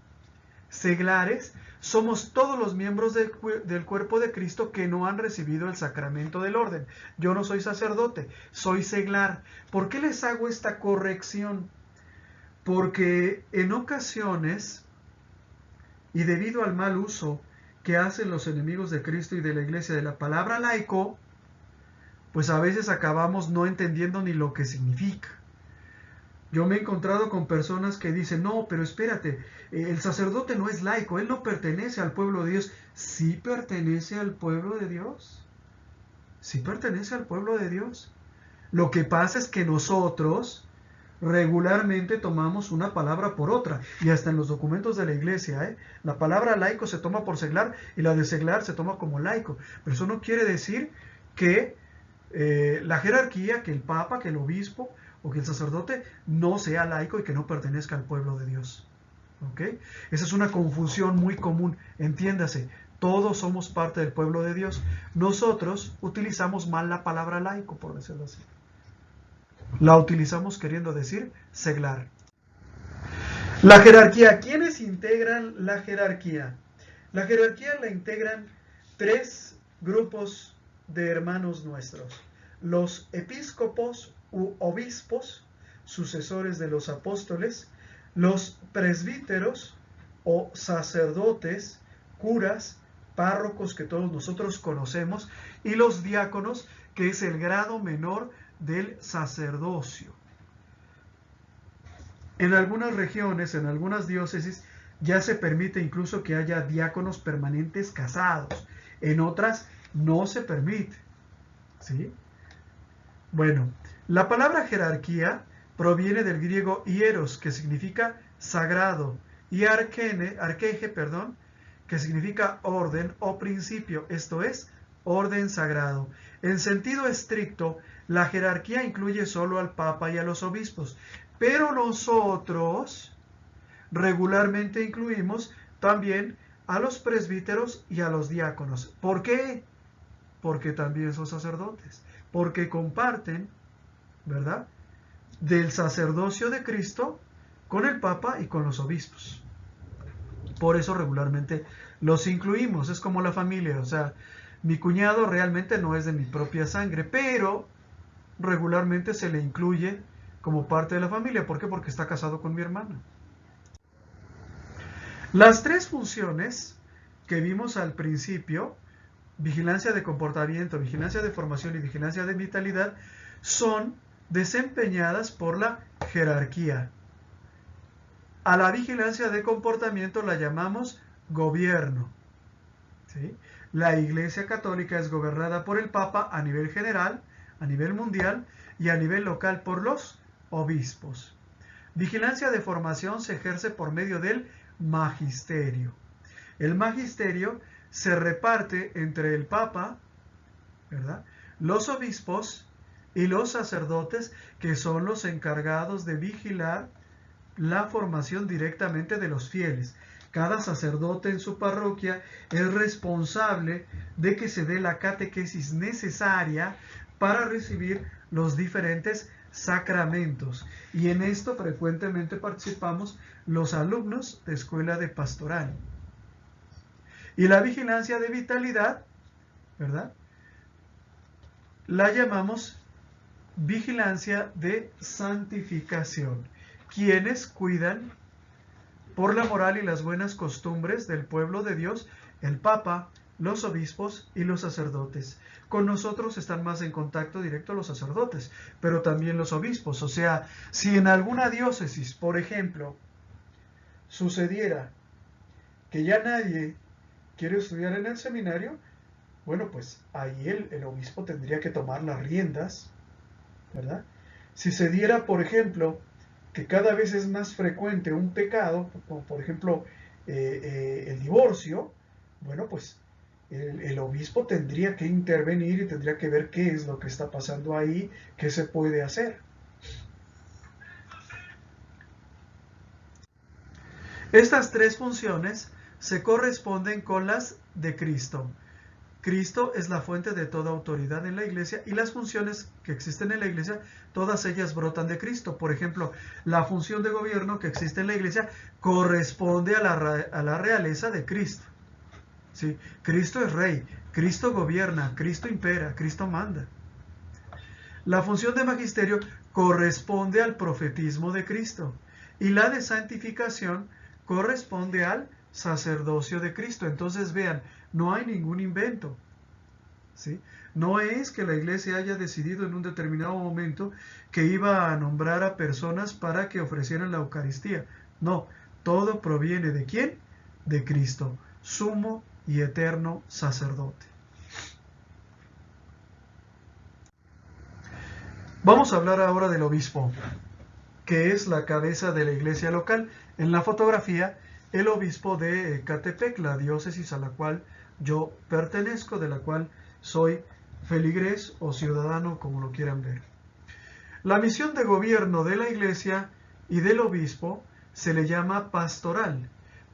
Seglares, somos todos los miembros del cuerpo de Cristo que no han recibido el sacramento del orden. Yo no soy sacerdote, soy seglar. ¿Por qué les hago esta corrección? Porque en ocasiones, y debido al mal uso que hacen los enemigos de Cristo y de la Iglesia de la palabra laico, pues a veces acabamos no entendiendo ni lo que significa. Yo me he encontrado con personas que dicen, no, pero espérate, el sacerdote no es laico, él no pertenece al pueblo de Dios. ¿Sí pertenece al pueblo de Dios? ¿Sí pertenece al pueblo de Dios? Lo que pasa es que nosotros regularmente tomamos una palabra por otra, y hasta en los documentos de la iglesia, la palabra laico se toma por seglar y la de seglar se toma como laico, pero eso no quiere decir que la jerarquía, que el papa, que el obispo o que el sacerdote no sea laico y que no pertenezca al pueblo de Dios. ¿Ok? Esa es una confusión muy común, entiéndase. Todos somos parte del pueblo de Dios. Nosotros utilizamos mal la palabra laico, por decirlo así. La utilizamos queriendo decir seglar. La jerarquía. ¿Quiénes integran la jerarquía? La jerarquía la integran 3 grupos de hermanos nuestros. Los episcopos u obispos, sucesores de los apóstoles, los presbíteros o sacerdotes, curas, párrocos que todos nosotros conocemos, y los diáconos, que es el grado menor del sacerdocio. En algunas regiones, en algunas diócesis, ya se permite incluso que haya diáconos permanentes casados. En otras no se permite. ¿Sí? Bueno, la palabra jerarquía proviene del griego hieros, que significa sagrado, y arqueje, que significa orden o principio, esto es, orden sagrado. En sentido estricto, la jerarquía incluye solo al Papa y a los obispos, pero nosotros regularmente incluimos también a los presbíteros y a los diáconos. ¿Por qué? Porque también son sacerdotes, porque comparten, ¿verdad?, del sacerdocio de Cristo con el Papa y con los obispos. Por eso regularmente los incluimos, es como la familia, o sea, mi cuñado realmente no es de mi propia sangre, pero regularmente se le incluye como parte de la familia. ¿Por qué? Porque está casado con mi hermana. Las 3 funciones que vimos al principio, vigilancia de comportamiento, vigilancia de formación y vigilancia de vitalidad, son desempeñadas por la jerarquía. A la vigilancia de comportamiento la llamamos gobierno. ¿Sí? La Iglesia Católica es gobernada por el Papa a nivel general, a nivel mundial y a nivel local por los obispos. Vigilancia de formación se ejerce por medio del magisterio. El magisterio se reparte entre el Papa, ¿verdad?, los obispos y los sacerdotes, que son los encargados de vigilar la formación directamente de los fieles. Cada sacerdote en su parroquia es responsable de que se dé la catequesis necesaria para recibir los diferentes sacramentos. Y en esto frecuentemente participamos los alumnos de escuela de pastoral. Y la vigilancia de vitalidad, ¿verdad?, la llamamos vigilancia de santificación. Quienes cuidan por la moral y las buenas costumbres del pueblo de Dios, el Papa, los obispos y los sacerdotes. Con nosotros están más en contacto directo los sacerdotes, pero también los obispos. O sea, si en alguna diócesis, por ejemplo, sucediera que ya nadie quiere estudiar en el seminario, bueno, pues ahí el obispo tendría que tomar las riendas, ¿verdad? Si se diera, por ejemplo, que cada vez es más frecuente un pecado, como por ejemplo el divorcio, bueno, pues el obispo tendría que intervenir y tendría que ver qué es lo que está pasando ahí, qué se puede hacer. Estas 3 funciones se corresponden con las de Cristo. Cristo es la fuente de toda autoridad en la iglesia y las funciones que existen en la iglesia, todas ellas brotan de Cristo. Por ejemplo, la función de gobierno que existe en la iglesia corresponde a la realeza de Cristo. ¿Sí? Cristo es rey, Cristo gobierna, Cristo impera, Cristo manda. La función de magisterio corresponde al profetismo de Cristo y la de santificación corresponde al sacerdocio de Cristo. Entonces vean, no hay ningún invento, ¿sí? No es que la iglesia haya decidido en un determinado momento que iba a nombrar a personas para que ofrecieran la Eucaristía. No, todo proviene ¿de quién? De Cristo, sumo y eterno sacerdote. Vamos a hablar ahora del obispo, que es la cabeza de la iglesia local. En la fotografía, el obispo de Ecatepec, la diócesis a la cual yo pertenezco, de la cual soy feligrés o ciudadano, como lo quieran ver. La misión de gobierno de la iglesia y del obispo se le llama pastoral.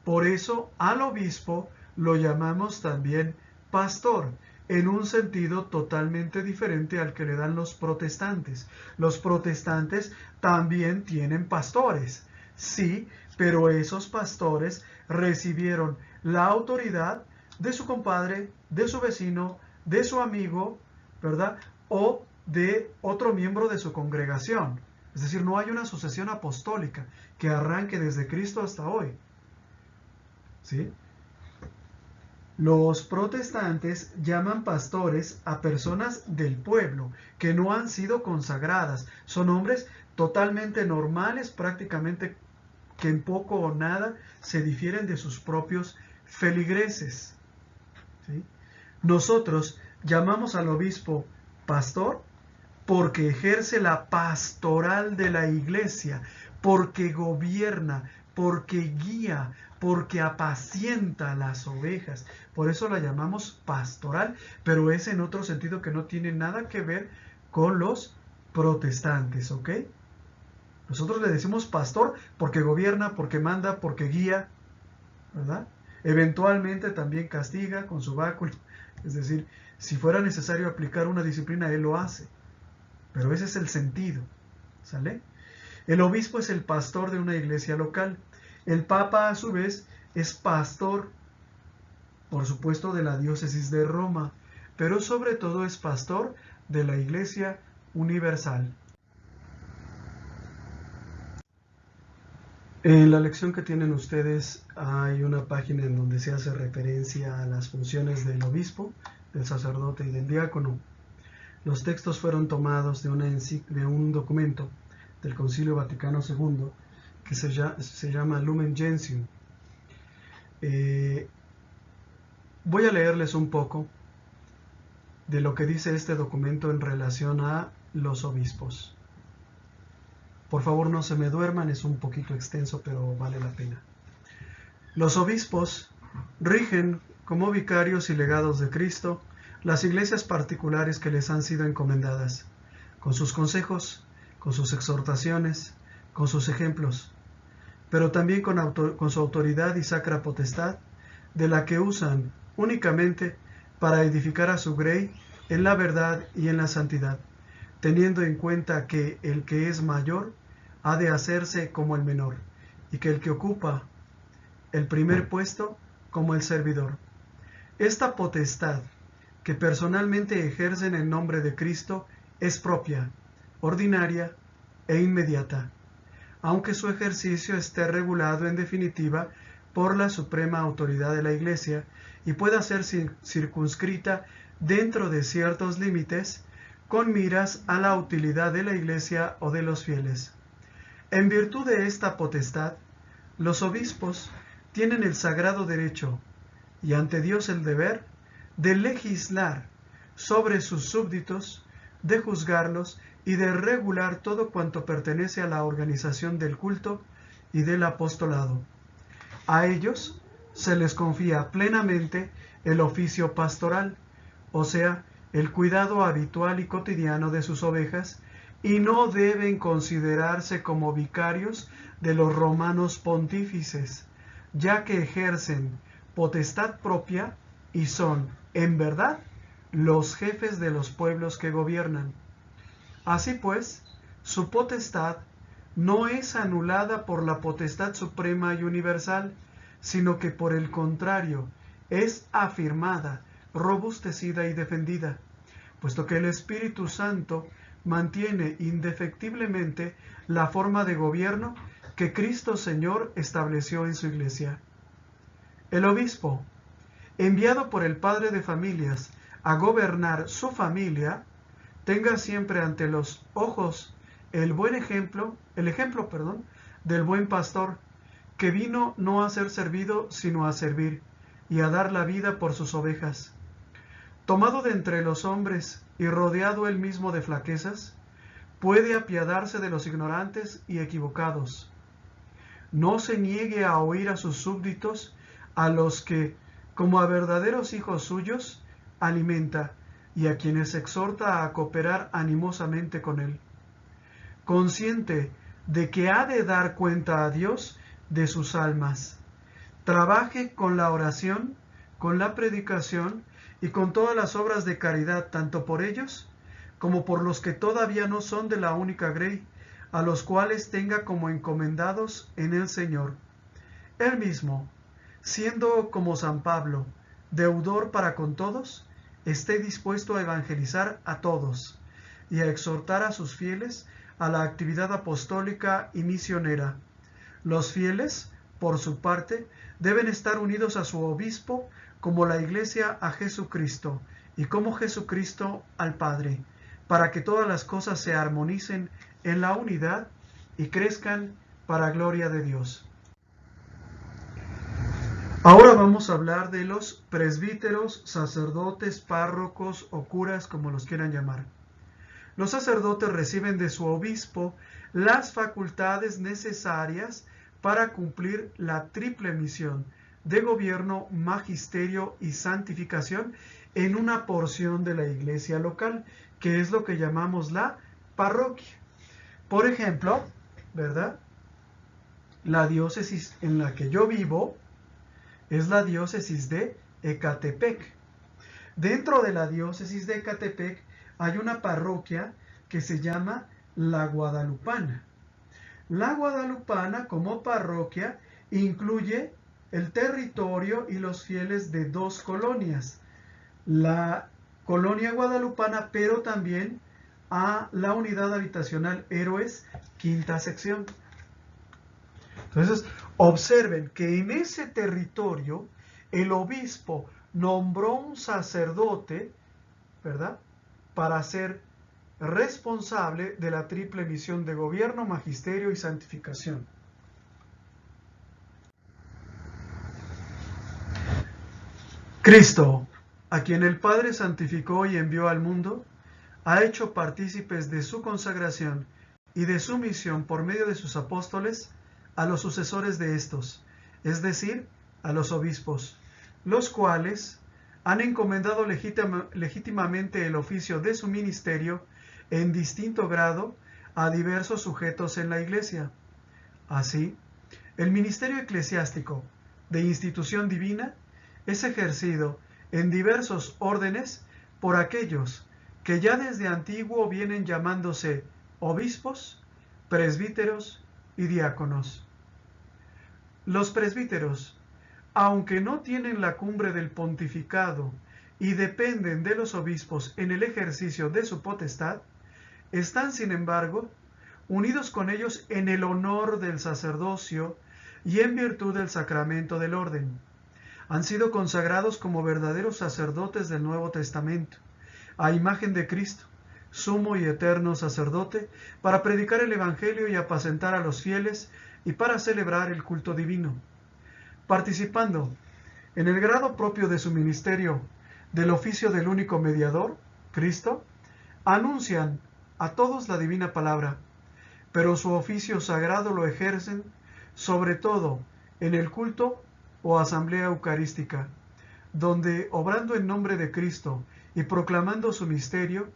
Por eso al obispo lo llamamos también pastor, en un sentido totalmente diferente al que le dan los protestantes. Los protestantes también tienen pastores, sí, pero esos pastores recibieron la autoridad de su compadre, de su vecino, de su amigo, ¿verdad? O de otro miembro de su congregación. Es decir, no hay una sucesión apostólica que arranque desde Cristo hasta hoy. ¿Sí? Los protestantes llaman pastores a personas del pueblo que no han sido consagradas. Son hombres totalmente normales, prácticamente que en poco o nada se difieren de sus propios feligreses. ¿Sí? Nosotros llamamos al obispo pastor porque ejerce la pastoral de la iglesia, porque gobierna, porque guía, porque apacienta las ovejas. Por eso la llamamos pastoral, pero es en otro sentido que no tiene nada que ver con los protestantes, ¿ok? Nosotros le decimos pastor porque gobierna, porque manda, porque guía, ¿verdad? Eventualmente también castiga con su báculo. Es decir, si fuera necesario aplicar una disciplina, él lo hace. Pero ese es el sentido, ¿sale? El obispo es el pastor de una iglesia local. El papa, a su vez, es pastor, por supuesto, de la diócesis de Roma, pero sobre todo es pastor de la iglesia universal. En la lección que tienen ustedes hay una página en donde se hace referencia a las funciones del obispo, del sacerdote y del diácono. Los textos fueron tomados de un documento del Concilio Vaticano II que se llama Lumen Gentium. Voy a leerles un poco de lo que dice este documento en relación a los obispos. Por favor, no se me duerman, es un poquito extenso, pero vale la pena. Los obispos rigen como vicarios y legados de Cristo las iglesias particulares que les han sido encomendadas, con sus consejos, con sus exhortaciones, con sus ejemplos, pero también con su autoridad y sacra potestad, de la que usan únicamente para edificar a su grey en la verdad y en la santidad, teniendo en cuenta que el que es mayor ha de hacerse como el menor, y que el que ocupa el primer puesto como el servidor. Esta potestad que personalmente ejercen en nombre de Cristo es propia, ordinaria e inmediata, aunque su ejercicio esté regulado en definitiva por la suprema autoridad de la Iglesia y pueda ser circunscrita dentro de ciertos límites con miras a la utilidad de la Iglesia o de los fieles. En virtud de esta potestad, los obispos tienen el sagrado derecho y ante Dios el deber de legislar sobre sus súbditos, de juzgarlos y de regular todo cuanto pertenece a la organización del culto y del apostolado. A ellos se les confía plenamente el oficio pastoral, o sea, el cuidado habitual y cotidiano de sus ovejas, y no deben considerarse como vicarios de los romanos pontífices, ya que ejercen potestad propia y son, en verdad, los jefes de los pueblos que gobiernan. Así pues, su potestad no es anulada por la potestad suprema y universal, sino que por el contrario, es afirmada, robustecida y defendida, puesto que el Espíritu Santo mantiene indefectiblemente la forma de gobierno que Cristo Señor estableció en su Iglesia. El obispo, enviado por el padre de familias a gobernar su familia, tenga siempre ante los ojos el ejemplo del buen pastor, que vino no a ser servido, sino a servir, y a dar la vida por sus ovejas. Tomado de entre los hombres y rodeado él mismo de flaquezas, puede apiadarse de los ignorantes y equivocados. No se niegue a oír a sus súbditos, a los que, como a verdaderos hijos suyos, alimenta, y a quienes exhorta a cooperar animosamente con él. Consciente de que ha de dar cuenta a Dios de sus almas, trabaje con la oración, con la predicación y con todas las obras de caridad, tanto por ellos como por los que todavía no son de la única grey, a los cuales tenga como encomendados en el Señor. Él mismo, siendo como San Pablo, deudor para con todos, esté dispuesto a evangelizar a todos y a exhortar a sus fieles a la actividad apostólica y misionera. Los fieles, por su parte, deben estar unidos a su obispo, como la Iglesia a Jesucristo, y como Jesucristo al Padre, para que todas las cosas se armonicen en la unidad y crezcan para gloria de Dios. Ahora vamos a hablar de los presbíteros, sacerdotes, párrocos o curas, como los quieran llamar. Los sacerdotes reciben de su obispo las facultades necesarias para cumplir la triple misión de gobierno, magisterio y santificación en una porción de la iglesia local, que es lo que llamamos la parroquia. Por ejemplo, ¿verdad? La diócesis en la que yo vivo es la diócesis de Ecatepec. Dentro de la diócesis de Ecatepec hay una parroquia que se llama La Guadalupana. La Guadalupana, como parroquia, incluye el territorio y los fieles de dos colonias. La colonia guadalupana, pero también a la unidad habitacional Héroes, quinta sección. Entonces, observen que en ese territorio el obispo nombró un sacerdote, ¿verdad?, para ser responsable de la triple misión de gobierno, magisterio y santificación. Cristo, a quien el Padre santificó y envió al mundo, ha hecho partícipes de su consagración y de su misión por medio de sus apóstoles a los sucesores de estos, es decir, a los obispos, los cuales han encomendado legítimamente el oficio de su ministerio en distinto grado a diversos sujetos en la Iglesia. Así, el ministerio eclesiástico de institución divina es ejercido en diversos órdenes por aquellos que ya desde antiguo vienen llamándose obispos, presbíteros y diáconos. Los presbíteros, aunque no tienen la cumbre del pontificado y dependen de los obispos en el ejercicio de su potestad, están, sin embargo, unidos con ellos en el honor del sacerdocio y en virtud del sacramento del orden. Han sido consagrados como verdaderos sacerdotes del Nuevo Testamento, a imagen de Cristo, sumo y eterno sacerdote, para predicar el Evangelio y apacentar a los fieles y para celebrar el culto divino. Participando en el grado propio de su ministerio del oficio del único mediador, Cristo, anuncian a todos la divina palabra, pero su oficio sagrado lo ejercen sobre todo en el culto o asamblea eucarística, donde, obrando en nombre de Cristo y proclamando su misterio,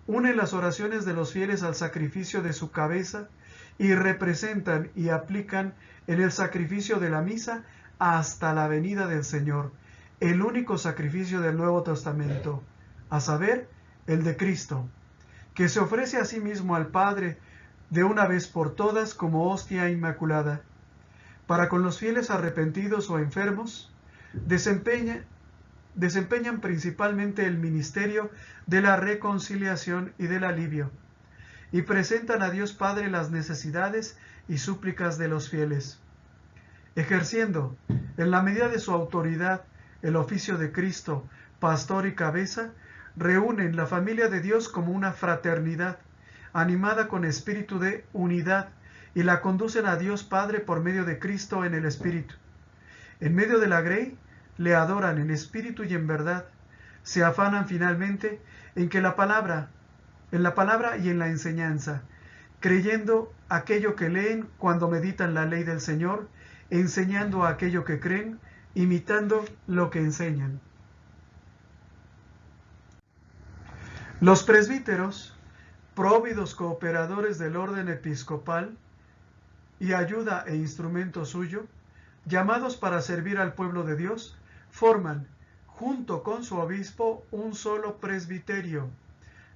une las oraciones de los fieles al sacrificio de su cabeza y representan y aplican en el sacrificio de la misa hasta la venida del Señor, el único sacrificio del Nuevo Testamento, a saber, el de Cristo, que se ofrece a sí mismo al Padre de una vez por todas como hostia inmaculada, para con los fieles arrepentidos o enfermos, desempeñan principalmente el ministerio de la reconciliación y del alivio, y presentan a Dios Padre las necesidades y súplicas de los fieles, ejerciendo, en la medida de su autoridad, el oficio de Cristo, pastor y cabeza, reúnen la familia de Dios como una fraternidad, animada con espíritu de unidad, y la conducen a Dios Padre por medio de Cristo en el Espíritu. En medio de la grey, le adoran en espíritu y en verdad, se afanan finalmente en la palabra y en la enseñanza, creyendo aquello que leen cuando meditan la ley del Señor, enseñando aquello que creen, imitando lo que enseñan. Los presbíteros, próvidos cooperadores del orden episcopal y ayuda e instrumento suyo, llamados para servir al pueblo de Dios, forman, junto con su obispo, un solo presbiterio,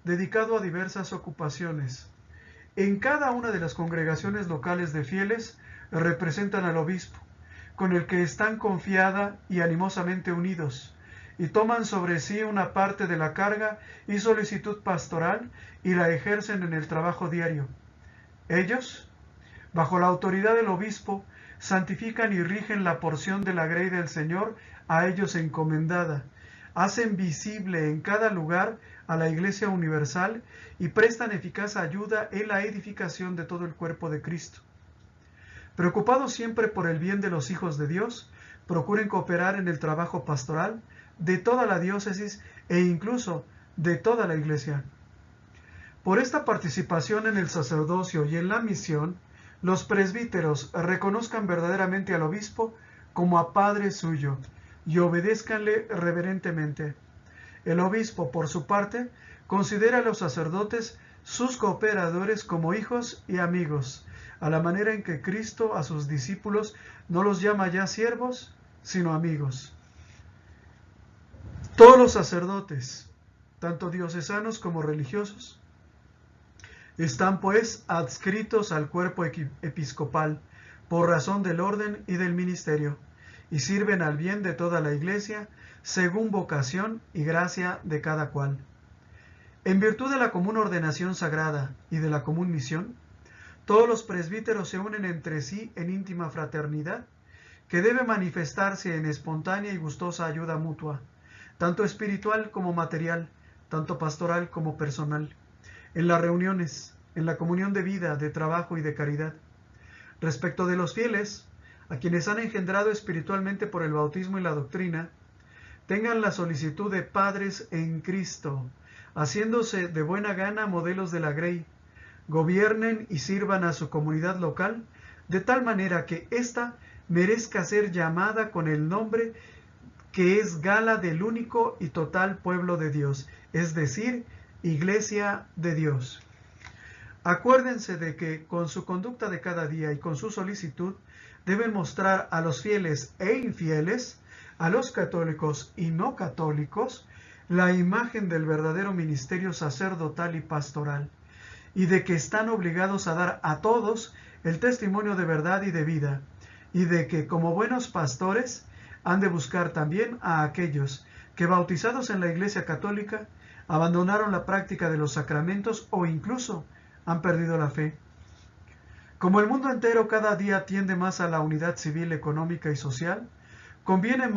dedicado a diversas ocupaciones. En cada una de las congregaciones locales de fieles representan al obispo, con el que están confiada y animosamente unidos, y toman sobre sí una parte de la carga y solicitud pastoral y la ejercen en el trabajo diario. Ellos, bajo la autoridad del obispo, santifican y rigen la porción de la grey del Señor a ellos encomendada, hacen visible en cada lugar a la Iglesia universal y prestan eficaz ayuda en la edificación de todo el cuerpo de Cristo. Preocupados siempre por el bien de los hijos de Dios, procuren cooperar en el trabajo pastoral de toda la diócesis e incluso de toda la Iglesia. Por esta participación en el sacerdocio y en la misión, los presbíteros reconozcan verdaderamente al obispo como a Padre suyo y obedézcanle reverentemente. El obispo, por su parte, considera a los sacerdotes sus cooperadores como hijos y amigos, a la manera en que Cristo a sus discípulos no los llama ya siervos, sino amigos. Todos los sacerdotes, tanto diocesanos como religiosos, están pues adscritos al cuerpo episcopal por razón del orden y del ministerio, y sirven al bien de toda la Iglesia según vocación y gracia de cada cual. En virtud de la común ordenación sagrada y de la común misión, todos los presbíteros se unen entre sí en íntima fraternidad, que debe manifestarse en espontánea y gustosa ayuda mutua, tanto espiritual como material, tanto pastoral como personal, en las reuniones, en la comunión de vida, de trabajo y de caridad. Respecto de los fieles, a quienes han engendrado espiritualmente por el bautismo y la doctrina, tengan la solicitud de padres en Cristo, haciéndose de buena gana modelos de la grey, gobiernen y sirvan a su comunidad local, de tal manera que ésta merezca ser llamada con el nombre que es gala del único y total pueblo de Dios, es decir, Iglesia de Dios. Acuérdense de que con su conducta de cada día y con su solicitud deben mostrar a los fieles e infieles, a los católicos y no católicos, la imagen del verdadero ministerio sacerdotal y pastoral, y de que están obligados a dar a todos el testimonio de verdad y de vida, y de que como buenos pastores han de buscar también a aquellos que, bautizados en la Iglesia católica, abandonaron la práctica de los sacramentos o incluso han perdido la fe. Como el mundo entero cada día tiende más a la unidad civil, económica y social, conviene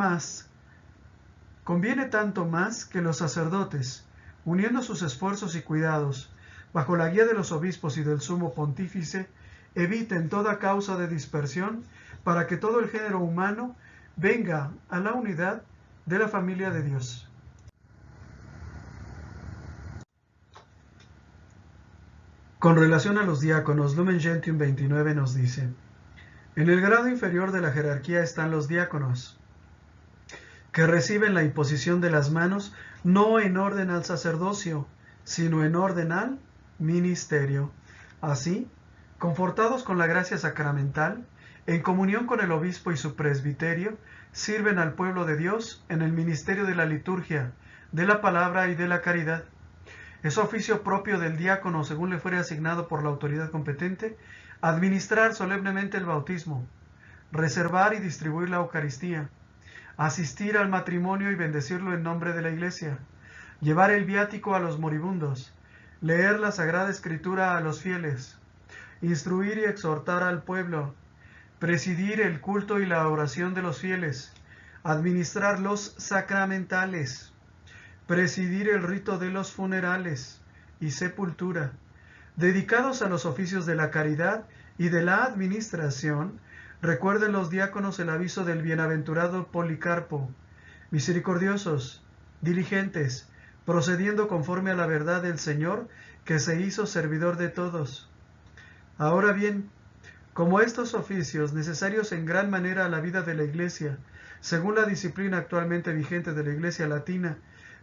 tanto más que los sacerdotes, uniendo sus esfuerzos y cuidados, bajo la guía de los obispos y del sumo pontífice, eviten toda causa de dispersión para que todo el género humano venga a la unidad de la familia de Dios. Con relación a los diáconos, Lumen Gentium 29 nos dice: en el grado inferior de la jerarquía están los diáconos, que reciben la imposición de las manos no en orden al sacerdocio, sino en orden al ministerio. Así, confortados con la gracia sacramental, en comunión con el obispo y su presbiterio, sirven al pueblo de Dios en el ministerio de la liturgia, de la palabra y de la caridad. Es oficio propio del diácono, según le fuere asignado por la autoridad competente, administrar solemnemente el bautismo, reservar y distribuir la Eucaristía, asistir al matrimonio y bendecirlo en nombre de la Iglesia, llevar el viático a los moribundos, leer la Sagrada Escritura a los fieles, instruir y exhortar al pueblo, presidir el culto y la oración de los fieles, administrar los sacramentales, presidir el rito de los funerales y sepultura, dedicados a los oficios de la caridad y de la administración. Recuerden los diáconos el aviso del bienaventurado Policarpo: misericordiosos, diligentes, procediendo conforme a la verdad del Señor, que se hizo servidor de todos. Ahora bien, como estos oficios, necesarios en gran manera a la vida de la Iglesia, según la disciplina actualmente vigente de la Iglesia latina,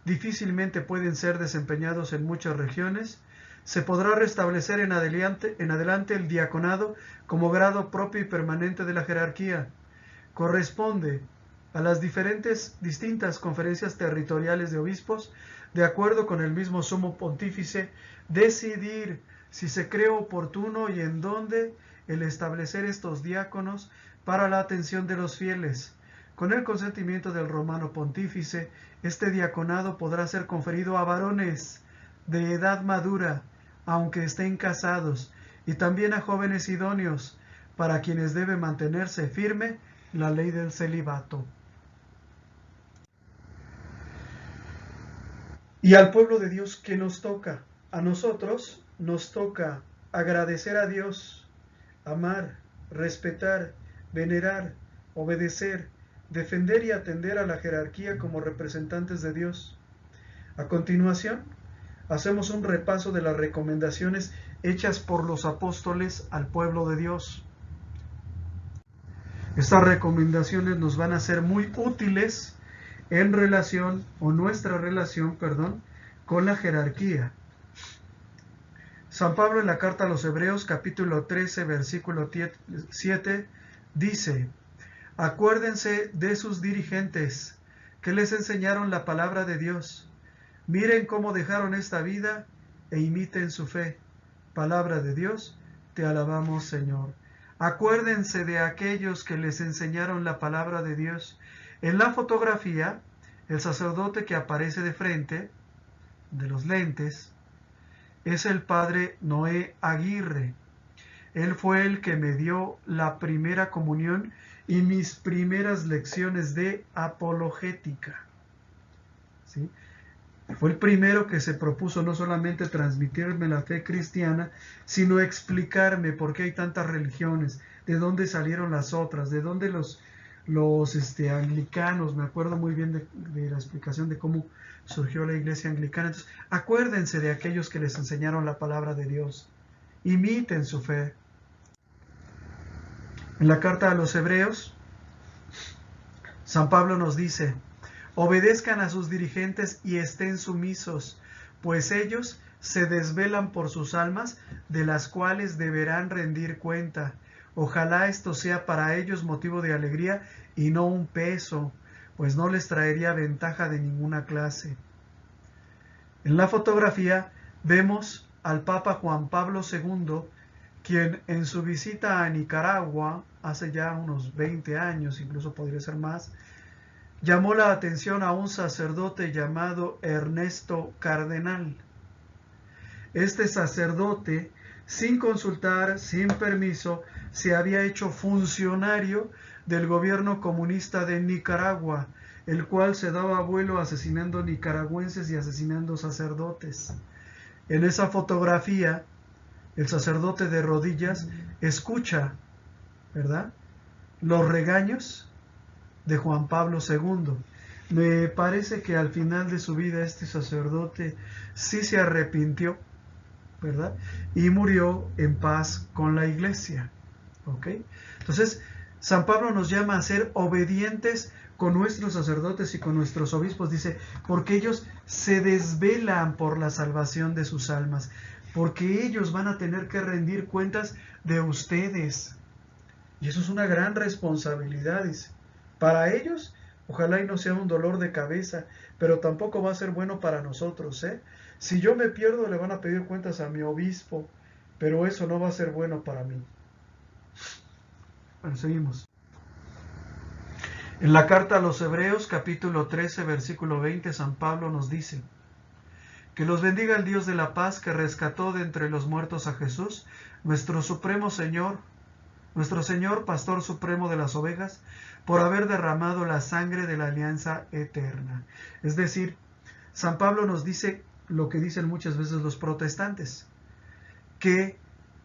difícilmente pueden ser desempeñados en muchas regiones, se podrá restablecer en adelante el diaconado como grado propio y permanente de la jerarquía. Corresponde a las distintas conferencias territoriales de obispos, de acuerdo con el mismo sumo pontífice, decidir si se cree oportuno y en dónde el establecer estos diáconos para la atención de los fieles. Con el consentimiento del romano pontífice, este diaconado podrá ser conferido a varones de edad madura, aunque estén casados, y también a jóvenes idóneos, para quienes debe mantenerse firme la ley del celibato. Y al pueblo de Dios, ¿qué nos toca? A nosotros nos toca agradecer a Dios, amar, respetar, venerar, obedecer, defender y atender a la jerarquía como representantes de Dios. A continuación, hacemos un repaso de las recomendaciones hechas por los apóstoles al pueblo de Dios. Estas recomendaciones nos van a ser muy útiles en relación, o nuestra relación, con la jerarquía. San Pablo en la carta a los Hebreos, capítulo 13, versículo 7, dice: acuérdense de sus dirigentes, que les enseñaron la palabra de Dios. Miren cómo dejaron esta vida e imiten su fe. Palabra de Dios, te alabamos, Señor. Acuérdense de aquellos que les enseñaron la palabra de Dios. En la fotografía, el sacerdote que aparece de frente, de los lentes, es el padre Noé Aguirre. Él fue el que me dio la primera comunión y mis primeras lecciones de apologética. ¿Sí? Fue el primero que se propuso no solamente transmitirme la fe cristiana, sino explicarme por qué hay tantas religiones, de dónde salieron las otras, de dónde los anglicanos. Me acuerdo muy bien de la explicación de cómo surgió la iglesia anglicana. Entonces, acuérdense de aquellos que les enseñaron la palabra de Dios. Imiten su fe. En la carta a los Hebreos, San Pablo nos dice: obedezcan a sus dirigentes y estén sumisos, pues ellos se desvelan por sus almas, de las cuales deberán rendir cuenta. Ojalá esto sea para ellos motivo de alegría y no un peso, pues no les traería ventaja de ninguna clase. En la fotografía vemos al Papa Juan Pablo II, quien en su visita a Nicaragua, hace ya unos 20 años, incluso podría ser más, llamó la atención a un sacerdote llamado Ernesto Cardenal. Este sacerdote, sin consultar, sin permiso, se había hecho funcionario del gobierno comunista de Nicaragua, el cual se daba vuelo asesinando nicaragüenses y asesinando sacerdotes. En esa fotografía, el sacerdote de rodillas escucha, ¿verdad?, los regaños de Juan Pablo II. Me parece que al final de su vida este sacerdote sí se arrepintió, ¿verdad?, y murió en paz con la iglesia. ¿Ok? Entonces, San Pablo nos llama a ser obedientes con nuestros sacerdotes y con nuestros obispos, dice, porque ellos se desvelan por la salvación de sus almas, porque ellos van a tener que rendir cuentas de ustedes. Y eso es una gran responsabilidad, dice. Para ellos, ojalá y no sea un dolor de cabeza, pero tampoco va a ser bueno para nosotros, ¿eh? Si yo me pierdo, le van a pedir cuentas a mi obispo, pero eso no va a ser bueno para mí. Bueno, seguimos. En la carta a los Hebreos, capítulo 13, versículo 20, San Pablo nos dice: que los bendiga el Dios de la paz, que rescató de entre los muertos a Jesús, nuestro supremo Señor, nuestro Señor, pastor supremo de las ovejas, por haber derramado la sangre de la alianza eterna. Es decir, San Pablo nos dice lo que dicen muchas veces los protestantes, que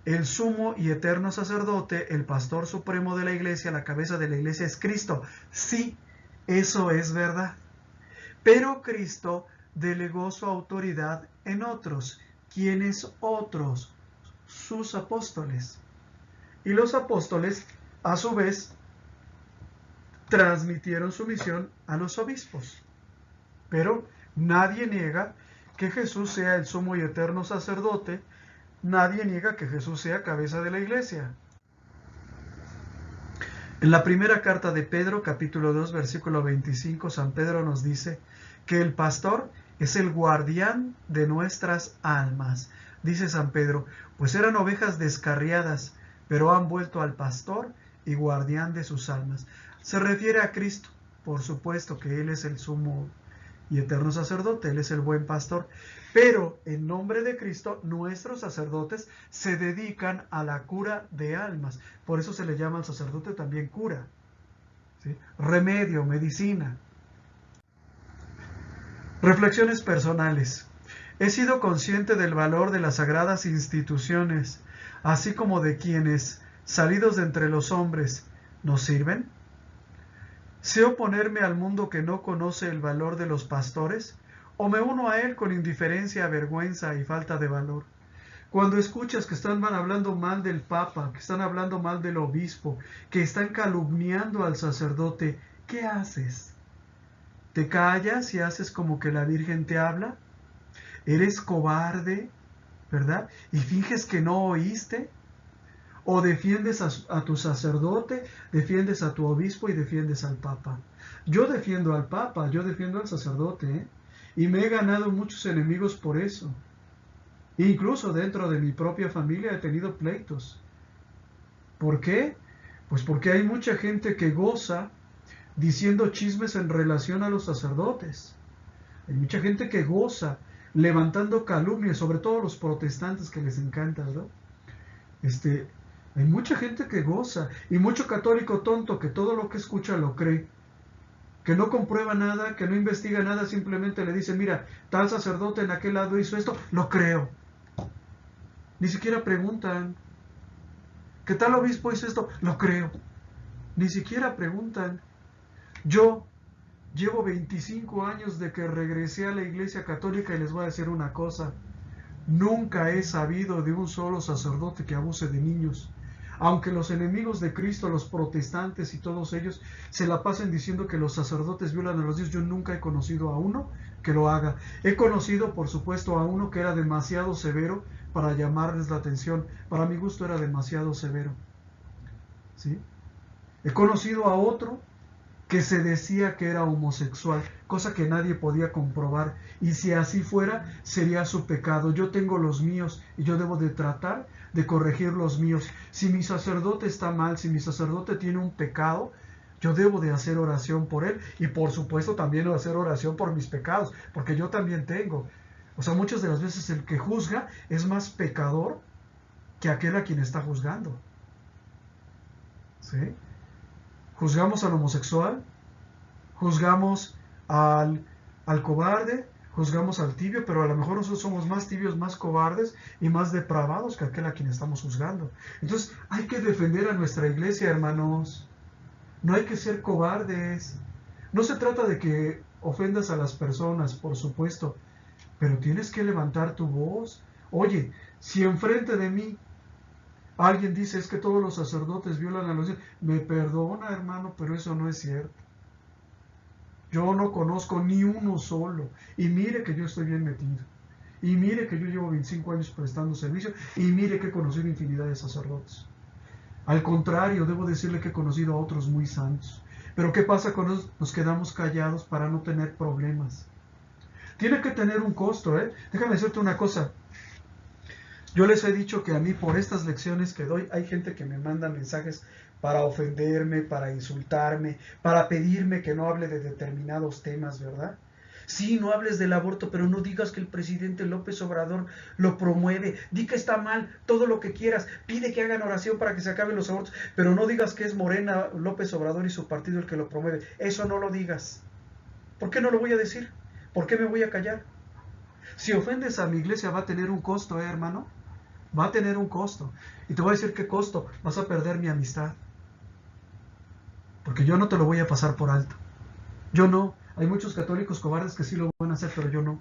el sumo y eterno sacerdote, el pastor supremo de la iglesia, la cabeza de la iglesia es Cristo. Sí, eso es verdad. Pero Cristo delegó su autoridad en otros. ¿Quiénes otros? Sus apóstoles. Y los apóstoles, a su vez, transmitieron su misión a los obispos. Pero nadie niega que Jesús sea el sumo y eterno sacerdote. Nadie niega que Jesús sea cabeza de la iglesia. En la primera carta de Pedro, capítulo 2, versículo 25, San Pedro nos dice que el pastor es el guardián de nuestras almas. Dice San Pedro, pues eran ovejas descarriadas, pero han vuelto al pastor y guardián de sus almas. Se refiere a Cristo, por supuesto que Él es el sumo y eterno sacerdote, Él es el buen pastor, pero en nombre de Cristo nuestros sacerdotes se dedican a la cura de almas, por eso se le llama al sacerdote también cura, ¿sí? Remedio, medicina. Reflexiones personales. He sido consciente del valor de las sagradas instituciones, así como de quienes, salidos de entre los hombres, nos sirven. ¿Sé oponerme al mundo que no conoce el valor de los pastores? ¿O me uno a él con indiferencia, vergüenza y falta de valor? Cuando escuchas que están hablando mal del Papa, que están hablando mal del obispo, que están calumniando al sacerdote, ¿qué haces? ¿Te callas y haces como que la Virgen te habla? ¿Eres cobarde, verdad? ¿Y finges que no oíste? ¿O defiendes a tu sacerdote, defiendes a tu obispo y defiendes al Papa? Yo defiendo al Papa, yo defiendo al sacerdote, ¿eh? Y me he ganado muchos enemigos por eso. Incluso dentro de mi propia familia he tenido pleitos. ¿Por qué? Pues porque hay mucha gente que goza diciendo chismes en relación a los sacerdotes. Hay mucha gente que goza levantando calumnias, sobre todo los protestantes que les encanta, ¿verdad? Hay mucha gente que goza y mucho católico tonto que todo lo que escucha lo cree, que no comprueba nada, que no investiga nada, simplemente le dice, mira, tal sacerdote en aquel lado hizo esto, lo creo. Ni siquiera preguntan, ¿qué tal obispo hizo esto? Lo creo. Ni siquiera preguntan. Yo llevo 25 años de que regresé a la Iglesia Católica y les voy a decir una cosa. Nunca he sabido de un solo sacerdote que abuse de niños. Aunque los enemigos de Cristo, los protestantes y todos ellos se la pasen diciendo que los sacerdotes violan a los niños, yo nunca he conocido a uno que lo haga. He conocido, por supuesto, a uno que era demasiado severo para llamarles la atención. Para mi gusto era demasiado severo. ¿Sí? He conocido a otro que se decía que era homosexual, cosa que nadie podía comprobar, y si así fuera, sería su pecado. Yo tengo los míos y yo debo de tratar de corregir los míos. Si mi sacerdote está mal, si mi sacerdote tiene un pecado, yo debo de hacer oración por él, y por supuesto también debo hacer oración por mis pecados, porque yo también tengo. O sea, muchas de las veces el que juzga es más pecador que aquel a quien está juzgando. ¿Sí? Juzgamos al homosexual, juzgamos al cobarde, juzgamos al tibio, pero a lo mejor nosotros somos más tibios, más cobardes y más depravados que aquel a quien estamos juzgando. Entonces hay que defender a nuestra iglesia, hermanos. No hay que ser cobardes. No se trata de que ofendas a las personas, por supuesto, pero tienes que levantar tu voz. Oye, si enfrente de mí alguien dice, es que todos los sacerdotes violan a los niños, me perdona, hermano, pero eso no es cierto. Yo no conozco ni uno solo. Y mire que yo estoy bien metido. Y mire que yo llevo 25 años prestando servicio. Y mire que he conocido infinidad de sacerdotes. Al contrario, debo decirle que he conocido a otros muy santos. Pero ¿qué pasa cuando nos quedamos callados para no tener problemas? Tiene que tener un costo, ¿eh? Déjame decirte una cosa. Yo les he dicho que a mí por estas lecciones que doy hay gente que me manda mensajes para ofenderme, para insultarme, para pedirme que no hable de determinados temas, ¿verdad? Sí, no hables del aborto, pero no digas que el presidente López Obrador lo promueve. Di que está mal, todo lo que quieras. Pide que hagan oración para que se acaben los abortos, pero no digas que es Morena, López Obrador y su partido el que lo promueve. Eso no lo digas. ¿Por qué no lo voy a decir? ¿Por qué me voy a callar? Si ofendes a mi iglesia va a tener un costo, hermano. Va a tener un costo. Y te voy a decir qué costo. Vas a perder mi amistad. Porque yo no te lo voy a pasar por alto. Yo no. Hay muchos católicos cobardes que sí lo van a hacer, pero yo no.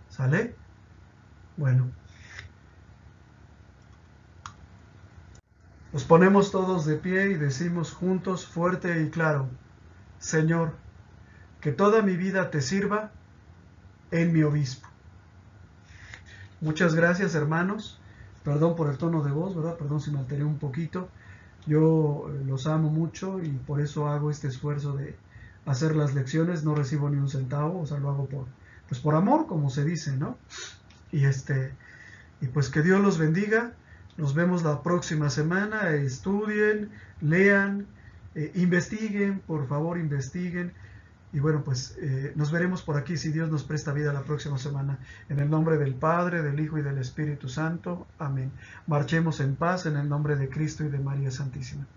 ¿Sale? Bueno. Nos ponemos todos de pie y decimos juntos, fuerte y claro: Señor, que toda mi vida te sirva en mi obispo. Muchas gracias, hermanos. Perdón por el tono de voz, ¿verdad? Perdón si me alteré un poquito. Yo los amo mucho y por eso hago este esfuerzo de hacer las lecciones. No recibo ni un centavo, o sea, lo hago pues por amor, como se dice, ¿no? Y y pues que Dios los bendiga. Nos vemos la próxima semana. Estudien, lean, investiguen, por favor, investiguen. Y bueno, pues nos veremos por aquí si Dios nos presta vida la próxima semana. En el nombre del Padre, del Hijo y del Espíritu Santo. Amén. Marchemos en paz en el nombre de Cristo y de María Santísima.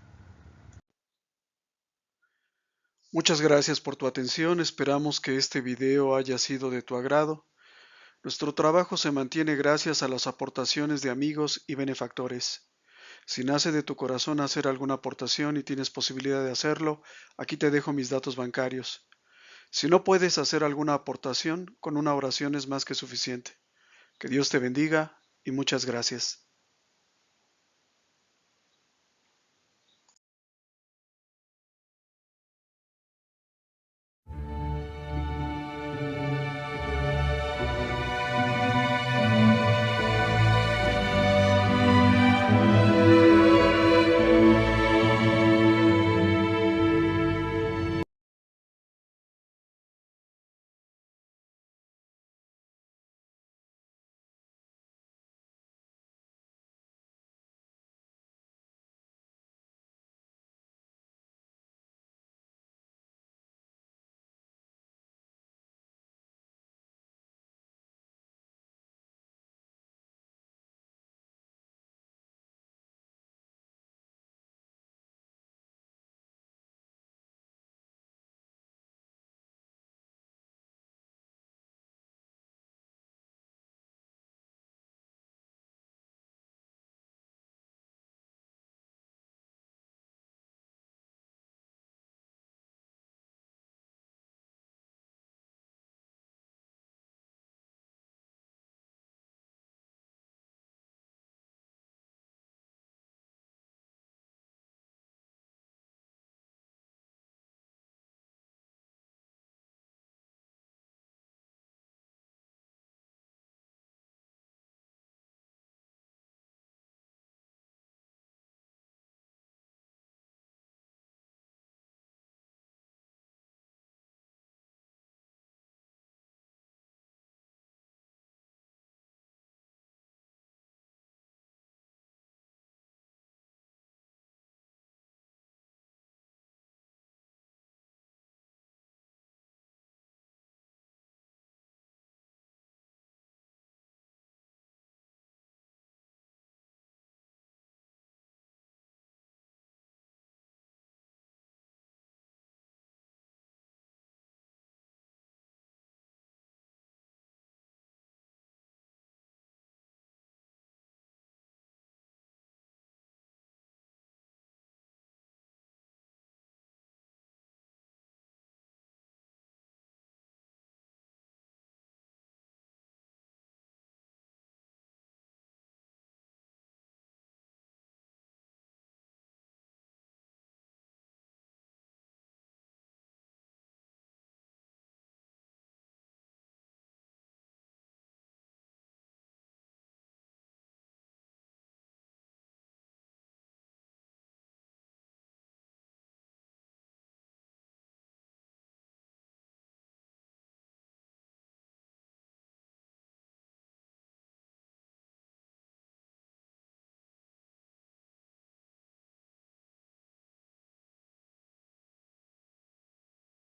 Muchas gracias por tu atención. Esperamos que este video haya sido de tu agrado. Nuestro trabajo se mantiene gracias a las aportaciones de amigos y benefactores. Si nace de tu corazón hacer alguna aportación y tienes posibilidad de hacerlo, aquí te dejo mis datos bancarios. Si no puedes hacer alguna aportación, con una oración es más que suficiente. Que Dios te bendiga y muchas gracias.